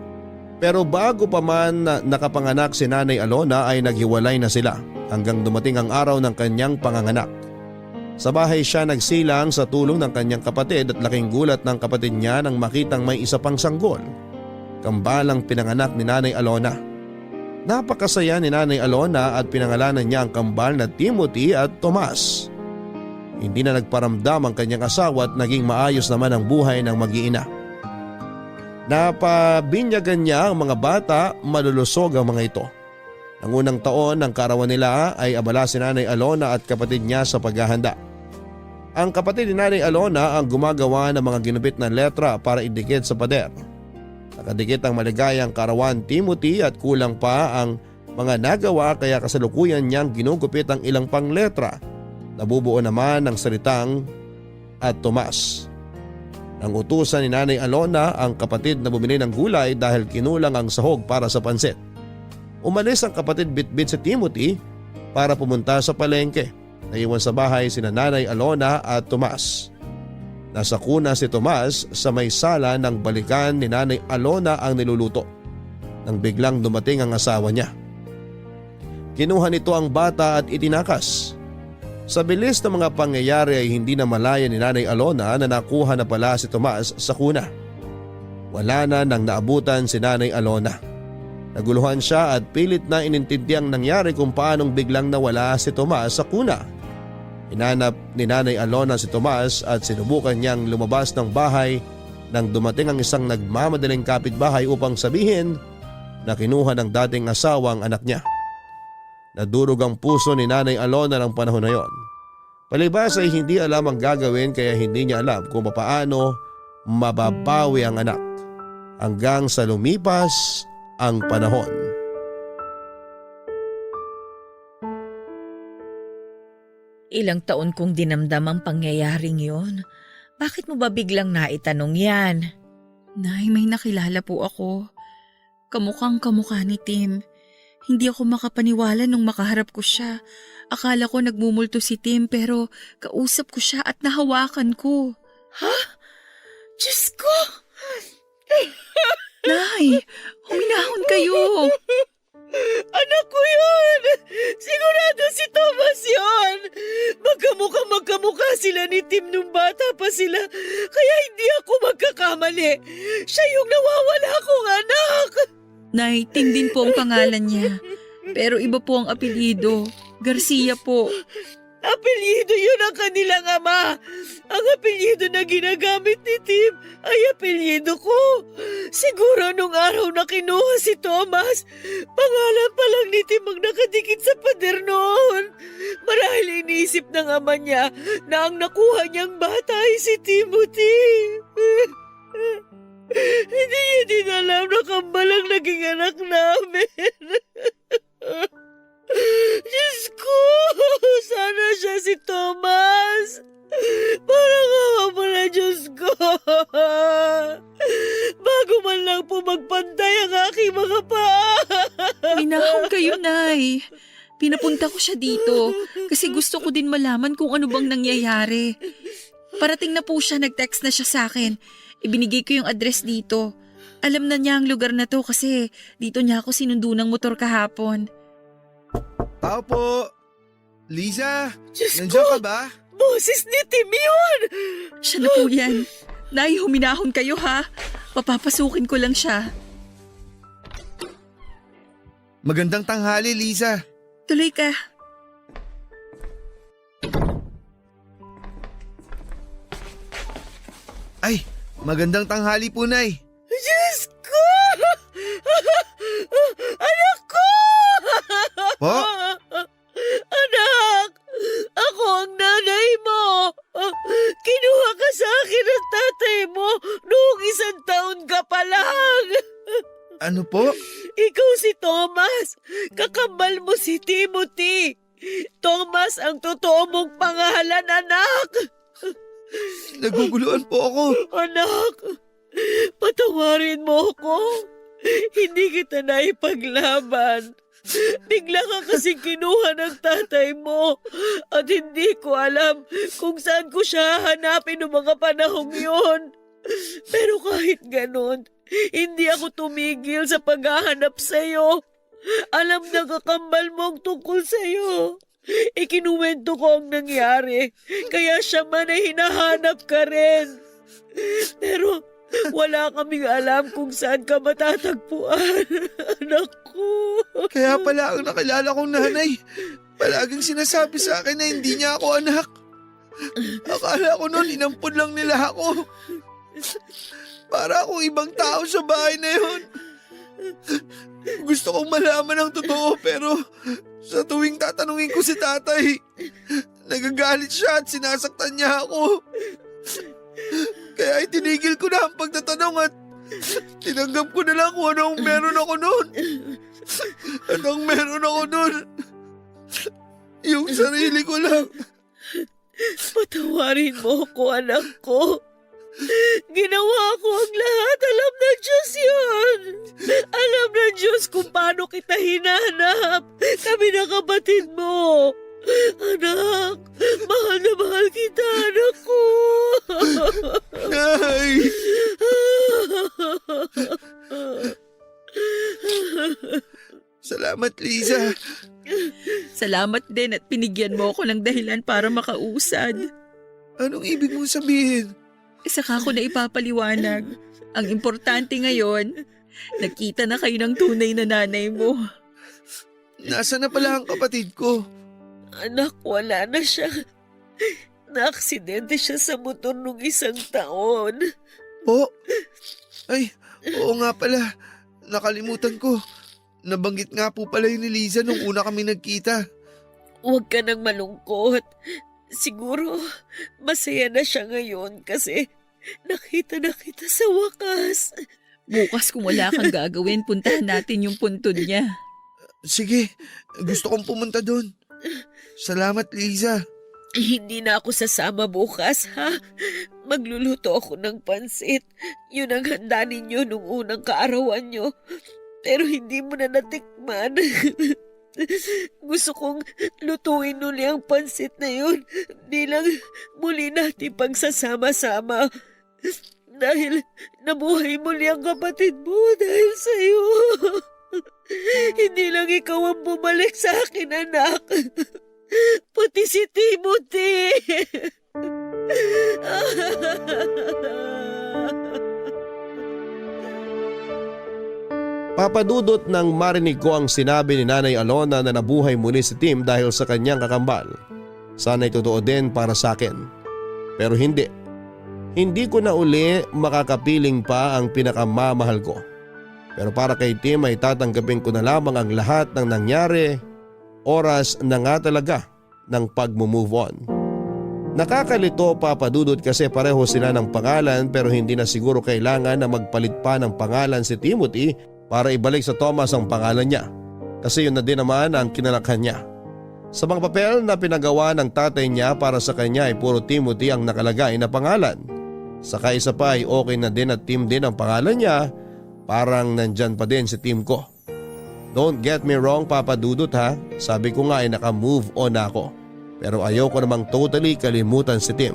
Pero bago pa man nakapanganak si Nanay Alona ay naghiwalay na sila hanggang dumating ang araw ng kanyang panganganak. Sa bahay siya nagsilang sa tulong ng kanyang kapatid at laking gulat ng kapatid niya nang makitang may isa pang sanggol. Kambalang pinanganak ni Nanay Alona. Napakasaya ni Nanay Alona at pinangalanan niya ang kambal na Timothy at Tomas. Hindi na nagparamdam ang kanyang asawa at naging maayos naman ang buhay ng mag-iina. Napabinyagan niya ang mga bata, malulusog ang mga ito. Ang unang taon ng kaarawan nila ay abala si Nanay Alona at kapatid niya sa paghahanda. Ang kapatid ni Nanay Alona ang gumagawa ng mga ginupit na letra para idikit sa pader. Nakadikit ang maligayang karawan Timothy at kulang pa ang mga nagawa kaya kasalukuyan niyang ginugupit ang ilang pangletra. Nabubuo naman ng salitang at Tomas. Nang utusan ni Nanay Alona ang kapatid na bumili ng gulay dahil kinulang ang sahog para sa pansit. Umalis ang kapatid bitbit si Timothy para pumunta sa palengke. Naiwan sa bahay sina Nanay Alona at Tomas. Nasa kuna si Tomas sa may sala nang balikan ni Nanay Alona ang niluluto. Nang biglang dumating ang asawa niya. Kinuha nito ang bata at itinakas. Sa bilis ng mga pangyayari ay hindi na malaya ni Nanay Alona na nakuha na pala si Tomas sa kuna. Wala na nang naabutan si Nanay Alona. Naguluhan siya at pilit na inintindihan nangyari kung paanong biglang nawala si Tomas sa kuna. Hinanap ni Nanay Alona si Tomas at sinubukan niyang lumabas ng bahay nang dumating ang isang nagmamadaling kapitbahay upang sabihin na kinuha ng dating asawa ang anak niya. Nadurog ang puso ni Nanay Alona ng panahon na yon. Palibhas ay hindi alam ang gagawin kaya hindi niya alam kung paano mababawi ang anak hanggang sa lumipas ang panahon. Ilang taon kong dinamdam ang pangyayaring yon. Bakit mo ba biglang naitanong yan? Nay, may nakilala po ako. Kamukhang kamukha ni Tim. Hindi ako makapaniwala nung makaharap ko siya. Akala ko nagmumulto si Tim pero kausap ko siya at nahawakan ko. Ha? Diyos ko! Nay, huminahon kayo. Anak ko yun! Sigurado si Thomas yun! Magkamukha sila ni Tim nung bata pa sila, kaya hindi ako magkakamali. Siya yung nawawala kong anak! Nay, Tim din po ang pangalan niya. Pero iba po ang apelyido. Garcia po. Apelyido yun ang kanilang ama. Ang apelyido na ginagamit ni Tim ay apelyido ko. Siguro nung araw na kinuha si Thomas, pangalan pa lang ni Tim ang nakadikit sa pader noon. Marahil iniisip ng ama niya na ang nakuha niyang bata ay si Timothy. Hindi niya din alam na kambal ang naging anak namin. Diyos ko! Sana siya si Thomas! Parang awa mo na, Diyos ko! Bago man lang po magpantay ang aking mga paa! Minahon kayo, Nay. Pinapunta ko siya dito kasi gusto ko din malaman kung ano bang nangyayari. Parating na po siya, nag-text na siya sa akin. Ibinigay ko yung address dito. Alam na niya ang lugar na to kasi dito niya ako sinundo ng motor kahapon. Tao po! Liza! Diyos Nandiyan ko! ka ba? Boses ni Tim yun! Siya na po yan. Nay, huminahon kayo ha. Papapasukin ko lang siya. Magandang tanghali, Liza. Tuloy ka. Ay, magandang tanghali po, Nay. Diyos ko! Anak ko! Po? Anak! Ako ang nanay mo! Kinuha ka sa akin ng tatay mo noong 1 taon ka pa lang! Ano po? Ikaw si Thomas! Kakambal mo si Timothy! Thomas ang totoo mong pangalan, anak! Naguguluhan po ako. Anak! Patawarin mo ako! Hindi kita naipaglaban! Bigla ka kasing kinuha ng tatay mo at hindi ko alam kung saan ko siya hanapin noong mga panahong yon. Pero kahit ganon, hindi ako tumigil sa paghahanap sa'yo. Alam na kakambal mo ang tungkol sa'yo. Ikinuwento ko ang nangyari, kaya siya man ay hinahanap ka rin. Pero wala kaming alam kung saan ka matatagpuan, anak ko. Kaya pala ang nakilala kong nanay, palaging sinasabi sa akin na hindi niya ako anak. Akala ko noon inampun lang nila ako. Para akong ibang tao sa bahay na yun. Gusto kong malaman ang totoo pero sa tuwing tatanungin ko si tatay, nagagalit siya at sinasaktan niya ako. Kaya itinigil ko na ang pagtatanong at Tinanggap ko na lang kung anong meron ako noon. Anong meron ako noon? Yung sarili ko lang. Patawarin mo ako, anak ko. Ginawa ko ang lahat. Alam ng Diyos yun. Alam ng Diyos kung paano kita hinanap. Kami na kapatid mo. Anak, mahal na mahal kita, anak ko. Nay! Salamat, Liza. Salamat din at pinigyan mo ako ng dahilan para makausad. Anong ibig mong sabihin? Saka ko na ipapaliwanag. Ang importante ngayon, nakita na kayo ng tunay na nanay mo. Nasaan na pala ang kapatid ko? Anak, wala na siya. Naaksidente siya sa motor nung 1 taon. Oh? Ay, oo nga pala. Nakalimutan ko. Nabanggit nga po pala yun ni Liza nung una kami nagkita. Huwag ka nang malungkot. Siguro, masaya na siya ngayon kasi nakita na kita sa wakas. Bukas kung wala kang gagawin, puntahan natin yung puntod niya. Sige, gusto kong pumunta doon. Salamat, Liza. Hindi na ako sasama bukas, ha? Magluluto ako ng pansit. Yun ang handa ninyo nung unang kaarawan nyo. Pero hindi mo na natikman. Gusto kong lutuin uli ang pansit na yun bilang muli natin pagsasama-sama. Dahil nabuhay muli ang kapatid mo dahil sa'yo. Hindi lang ikaw ang bumalik sa akin, anak. Pati si Timothy. Papadudot nang marinig ko ang sinabi ni Nanay Alona na nabuhay muli si Tim dahil sa kanyang kakambal. Sana'y totoo din para sa akin. Pero hindi. Hindi ko na uli makakapiling pa ang pinakamamahal ko. Pero para kay Tim ay tatanggapin ko na lamang ang lahat ng nangyari. Oras na nga talaga ng pag-move on. Nakakalito, Papadudot, kasi pareho sila ng pangalan pero hindi na siguro kailangan na magpalit pa ng pangalan si Timothy para ibalik sa Thomas ang pangalan niya. Kasi yun na din naman ang kinalakhan niya. Sa mga papel na pinagawa ng tatay niya para sa kanya ay puro Timothy ang nakalagay na pangalan. Saka isa pa ay okay na din at Tim din ang pangalan niya, parang nandyan pa din si Tim ko. Don't get me wrong, Papadudot, ha. Sabi ko nga ay naka-move on ako. Pero ayoko namang totally kalimutan si Tim.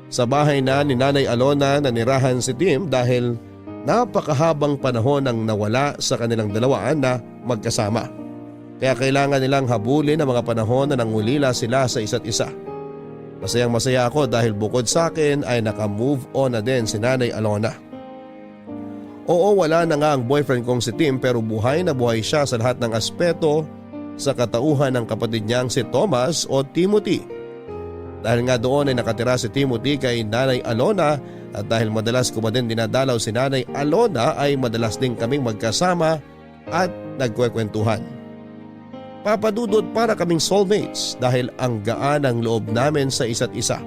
Sa bahay na ni Nanay Alona nanirahan si Tim dahil napakahabang panahon ang nawala sa kanilang dalawaan na magkasama. Kaya kailangan nilang habulin ang mga panahon na nangulila sila sa isa't isa. Masayang masaya ako dahil bukod sa akin ay naka-move on na din si Nanay Alona. Oo, wala na nga ang boyfriend kong si Tim pero buhay na buhay siya sa lahat ng aspeto sa katauhan ng kapatid niyang si Thomas o Timothy. Dahil nga doon ay nakatira si Timothy kay Nanay Alona at dahil madalas ko ba din dinadalaw si Nanay Alona ay madalas din kaming magkasama at nagkwekwentuhan. Papadudot, para kaming soulmates dahil ang gaan ang loob namin sa isa't isa.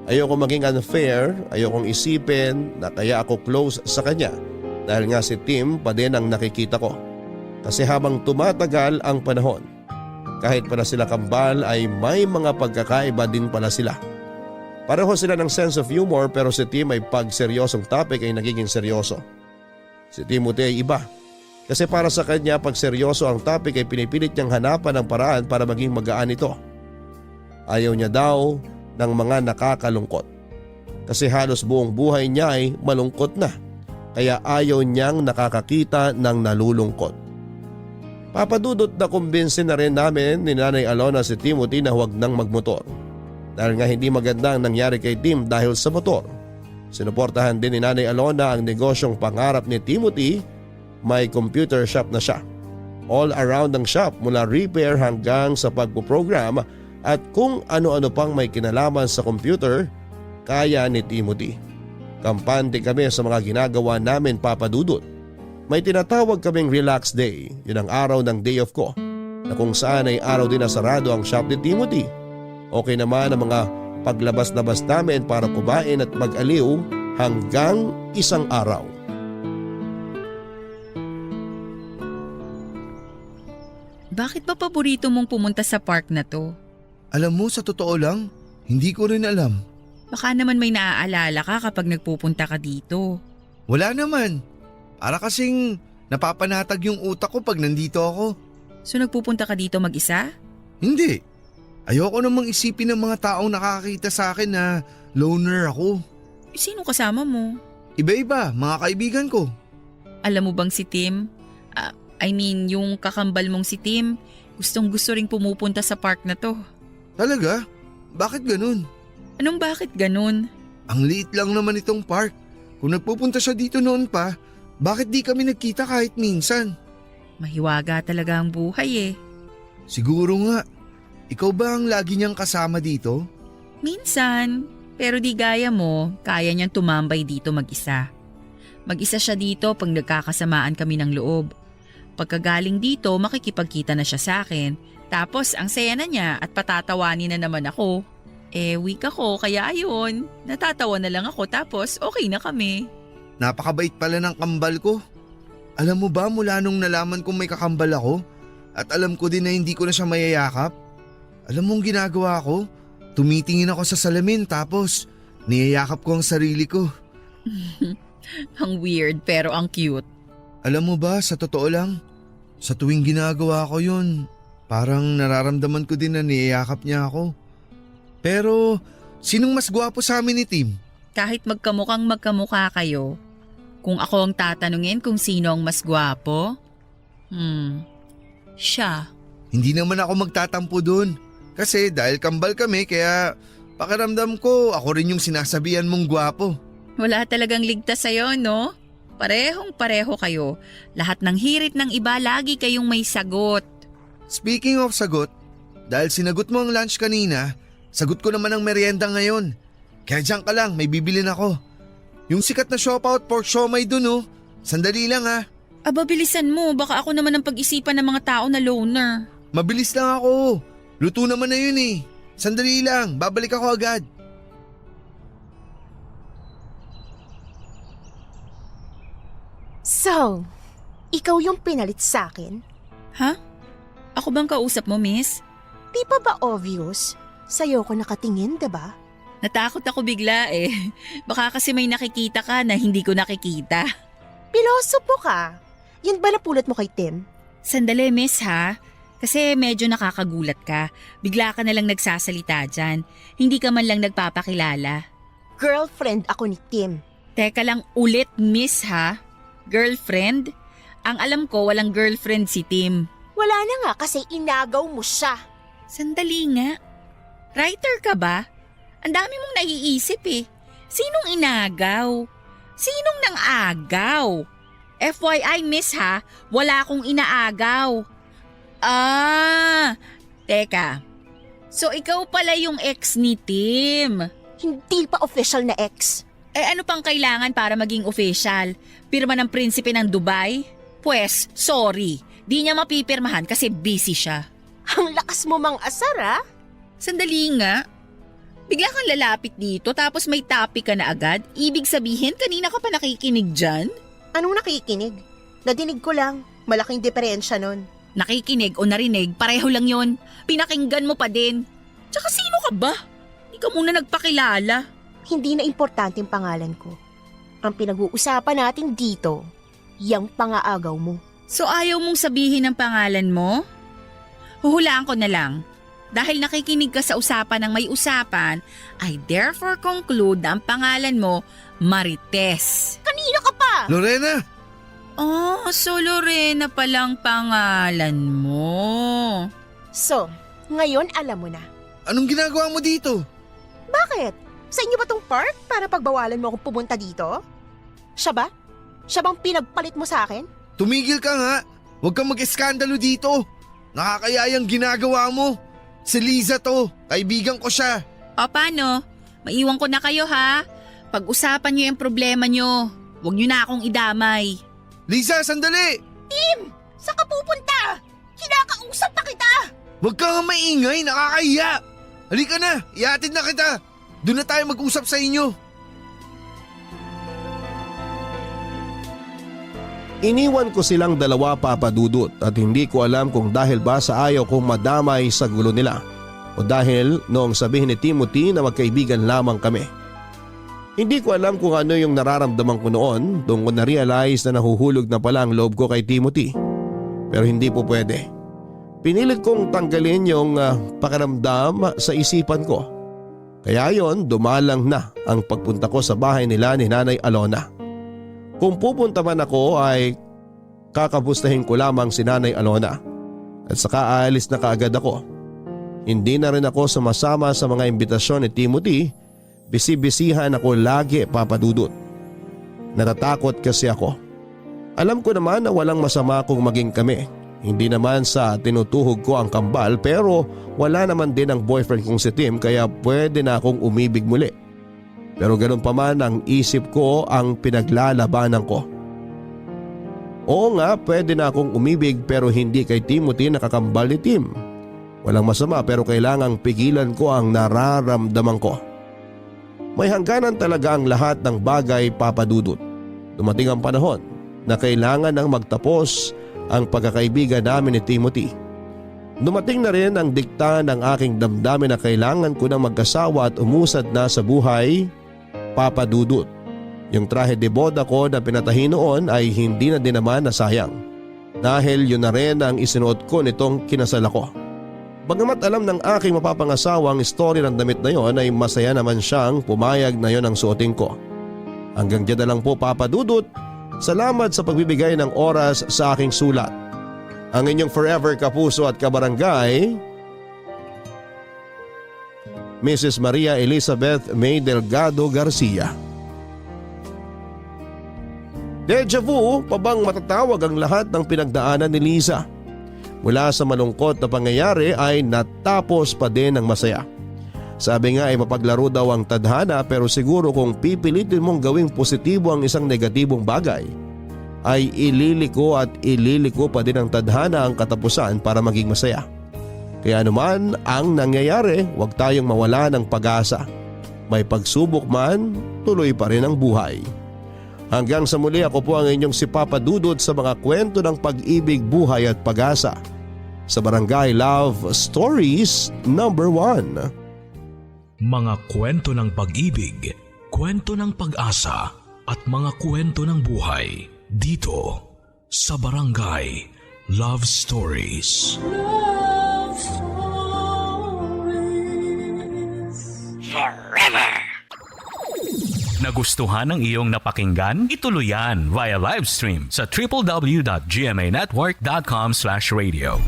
Ayoko maging unfair, ayokong isipin na kaya ako close sa kanya dahil nga si Tim pa din ang nakikita ko. Kasi habang tumatagal ang panahon, kahit pala sila kambal ay may mga pagkakaiba din pala sila. Pareho sila ng sense of humor pero si Tim ay pag seryosong topic ay nagiging seryoso. Si Timothy ay iba. Kasi para sa kanya pag seryoso ang topic ay pinipilit niyang hanapan ng paraan para maging magaan ito. Ayaw niya daw ng mga nakakalungkot. Kasi halos buong buhay niya ay malungkot na. Kaya ayaw niyang nakakakita ng nalulungkot. Papadudot na kumbinsin na rin namin ni Nanay Alona si Timothy na huwag nang magmotor. Dahil nga hindi maganda ang nangyari kay Tim dahil sa motor. Sinuportahan din ni Nanay Alona ang negosyong pangarap ni Timothy. May computer shop na siya. All around ang shop mula repair hanggang sa pagpuprogram at kung ano-ano pang may kinalaman sa computer, kaya ni Timothy. Kampante kami sa mga ginagawa namin, Papadudot. May tinatawag kaming relax day, yun ang araw ng day off ko, na kung saan ay araw din na sarado ang shop ni Timothy. Okay naman ang mga paglabas-labas namin para kumain at mag-aliw hanggang isang araw. Bakit ba paborito mong pumunta sa park na to? Alam mo, sa totoo lang, hindi ko rin alam. Baka naman may naaalala ka kapag nagpupunta ka dito. Wala naman. Para kasing napapanatag yung utak ko pag nandito ako. So nagpupunta ka dito mag-isa? Hindi. Ayoko namang isipin ng mga taong nakakakita sa akin na loner ako. Sino kasama mo? Iba-iba, mga kaibigan ko. Alam mo bang si Tim? Yung kakambal mong si Tim, gustong-gusto ring pumupunta sa park na to. Talaga? Bakit ganun? Anong bakit ganun? Ang liit lang naman itong park. Kung nagpupunta siya dito noon pa, bakit di kami nagkita kahit minsan? Mahiwaga talaga ang buhay eh. Siguro nga. Ikaw ba ang lagi niyang kasama dito? Minsan, pero di gaya mo, kaya niyang tumambay dito mag-isa. Mag-isa siya dito pag nagkakasamaan kami ng loob. Pagkagaling dito, makikipagkita na siya sa akin. Tapos ang saya na niya at patatawanin na naman ako. Weak ako kaya ayun, natatawa na lang ako tapos okay na kami. Napakabait pala ng kambal ko. Alam mo ba mula nung nalaman kong may kakambal ako at alam ko din na hindi ko na siya mayayakap? Alam mong ginagawa ko? Tumitingin ako sa salamin tapos niyayakap ko ang sarili ko. Ang weird pero ang cute. Alam mo ba, sa totoo lang, sa tuwing ginagawa ko yun, parang nararamdaman ko din na niyayakap niya ako. Pero, sinong mas gwapo sa amin ni Tim? Kahit magkamukhang magkamukha kayo, kung ako ang tatanungin kung sino ang mas gwapo, siya. Hindi naman ako magtatampo dun. Kasi dahil kambal kami kaya pakiramdam ko ako rin yung sinasabihan mong gwapo. Wala talagang ligtas sa'yo, no? Parehong-pareho kayo. Lahat ng hirit ng iba, lagi kayong may sagot. Speaking of sagot, dahil sinagot mo ang lunch kanina, sagot ko naman ang merienda ngayon. Kaya diyan ka lang, may bibilin ako. Yung sikat na Siopaw at pork siomay dun oh. Sandali lang ha. Aba, bilisan mo. Baka ako naman ang pag-isipan ng mga tao na loner. Mabilis lang ako. Luto naman na yun eh. Sandali lang, babalik ako agad. So, ikaw yung pinalit sa akin? Ha? Ako bang kausap mo, miss? Di pa ba obvious? Sa'yo ko nakatingin, diba? Natakot ako bigla eh. Baka kasi may nakikita ka na hindi ko nakikita. Pilosopo ka. Yan ba napulot mo kay Tim? Sandali, miss ha? Kasi medyo nakakagulat ka. Bigla ka nalang nagsasalita dyan. Hindi ka man lang nagpapakilala. Girlfriend ako ni Tim. Teka lang ulit, miss ha? Girlfriend? Ang alam ko, walang girlfriend si Tim. Wala na nga kasi inagaw mo siya. Sandali nga. Writer ka ba? Ang dami mong naiisip eh. Sinong inagaw? Sinong nang agaw? FYI, miss ha, wala akong inaagaw. Teka. So ikaw pala yung ex ni Tim. Hindi pa official na ex. Ano pang kailangan para maging official? Pirma ng prinsipe ng Dubai? Pwes, sorry. Di niya mapipirmahan kasi busy siya. Ang lakas mo mang asar ha? Sandali nga. Bigla kang lalapit dito tapos may topic ka na agad? Ibig sabihin kanina ka pa nakikinig dyan? Anong nakikinig? Nadinig ko lang. Malaking diferensya nun. Nakikinig o narinig, pareho lang yon. Pinakinggan mo pa din. Tsaka sino ka ba? Hindi ka muna nagpakilala. Hindi na importante ang pangalan ko. Ang pinag-uusapan natin dito, yung pangaagaw mo. So ayaw mong sabihin ang pangalan mo? Huhulaan ko na lang. Dahil nakikinig ka sa usapan ng may usapan, I therefore conclude na ang pangalan mo, Marites. Kanina ka pa! Lorena! Oh, so Lorena palang pangalan mo. So, ngayon alam mo na. Anong ginagawa mo dito? Bakit? Sa inyo ba tong park para pagbawalan mo akong pumunta dito? Siya ba? Siya bang pinagpalit mo sa akin? Tumigil ka nga. Huwag kang mag-eskandalo dito. Nakakayayang ginagawa mo. Si Liza to. Kaibigan ko siya. O paano? Maiwan ko na kayo ha. Pag-usapan niyo yung problema niyo. Huwag niyo na akong idamay. Liza, sandali! Saan ka pupunta? Kinakausap pa kita! Huwag ka nga maingay. Nakakahiya. Halika na. Ihatid na kita. Doon na tayo mag-usap sa inyo. Iniwan ko silang dalawa, Papa Dudut, at hindi ko alam kung dahil ba sa ayaw kong madamay sa gulo nila o dahil noong sabihin ni Timothy na magkaibigan lamang kami. Hindi ko alam kung ano yung nararamdaman ko noon doon ko na-realize na nahuhulog na pala ang loob ko kay Timothy. Pero hindi po pwede. Pinilit kong tanggalin yung pakiramdam sa isipan ko. Kaya yon, dumalang na ang pagpunta ko sa bahay nila ni Nanay Alona. Kung pupunta man ako ay kakapustahin ko lamang si Nanay Alona at saka aalis na kaagad ako. Hindi na rin ako sumasama sa mga imbitasyon ni Timothy. Bisi-bisihan ako lagi, Papa Dudut. Natatakot kasi ako. Alam ko naman na walang masama kung maging kami. Hindi naman sa tinutuhog ko ang kambal pero wala naman din ang boyfriend kong si Tim kaya pwede na akong umibig muli. Pero ganun pa man ang isip ko ang pinaglalabanan ko. Oo nga, pwede na akong umibig pero hindi kay Timothy na kakambal ni Tim. Walang masama pero kailangang pigilan ko ang nararamdaman ko. May hangganan talaga ang lahat ng bagay, Papa Dudut. Dumating ang panahon na kailangan nang magtapos ang pagkakaibigan namin ni Timothy. Dumating na rin ang dikta ng aking damdamin na kailangan ko nang mag-asawa at umusad na sa buhay, Papa Dudut. Yung trahe de boda ko na pinatahi noon ay hindi na din naman nasayang. Dahil yun na rin ang isinuot ko nitong kinasal ako. Bagamat alam ng aking mapapangasawa ang story ng damit na yon ay masaya naman siyang pumayag na yon ang suotin ko. Hanggang dyan na lang po, Papa Dudut. Salamat sa pagbibigay ng oras sa aking sulat. Ang inyong forever kapuso at kabarangay, Mrs. Maria Elizabeth May Delgado Garcia. Deja vu pa bang matatawag ang lahat ng pinagdaanan ni Liza? Mula sa malungkot na pangyayari ay natapos pa din ng masaya. Sabi nga ay mapaglaro daw ang tadhana pero siguro kung pipilitin mong gawing positibo ang isang negatibong bagay, ay ililiko at ililiko pa din ang tadhana ang katapusan para maging masaya. Kaya anuman ang nangyayari, huwag tayong mawala ng pag-asa. May pagsubok man, tuloy pa rin ang buhay. Hanggang sa muli, ako po ang inyong si Papa Dudut sa mga kwento ng pag-ibig, buhay at pag-asa sa Barangay Love Stories #1. Mga kwento ng pag-ibig, kwento ng pag-asa at mga kwento ng buhay dito sa Barangay Love Stories. Love Stories. Forever. Nagustuhan ng iyong napakinggan? Ituloy yan via live stream sa www.gmanetwork.com/radio.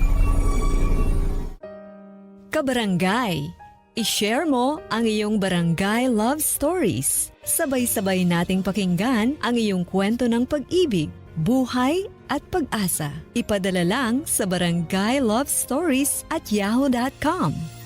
Kabarangay, i-share mo ang iyong barangay love stories. Sabay-sabay nating pakinggan ang iyong kwento ng pag-ibig, buhay at pag-asa. Ipadala lang sa barangaylovestories@yahoo.com.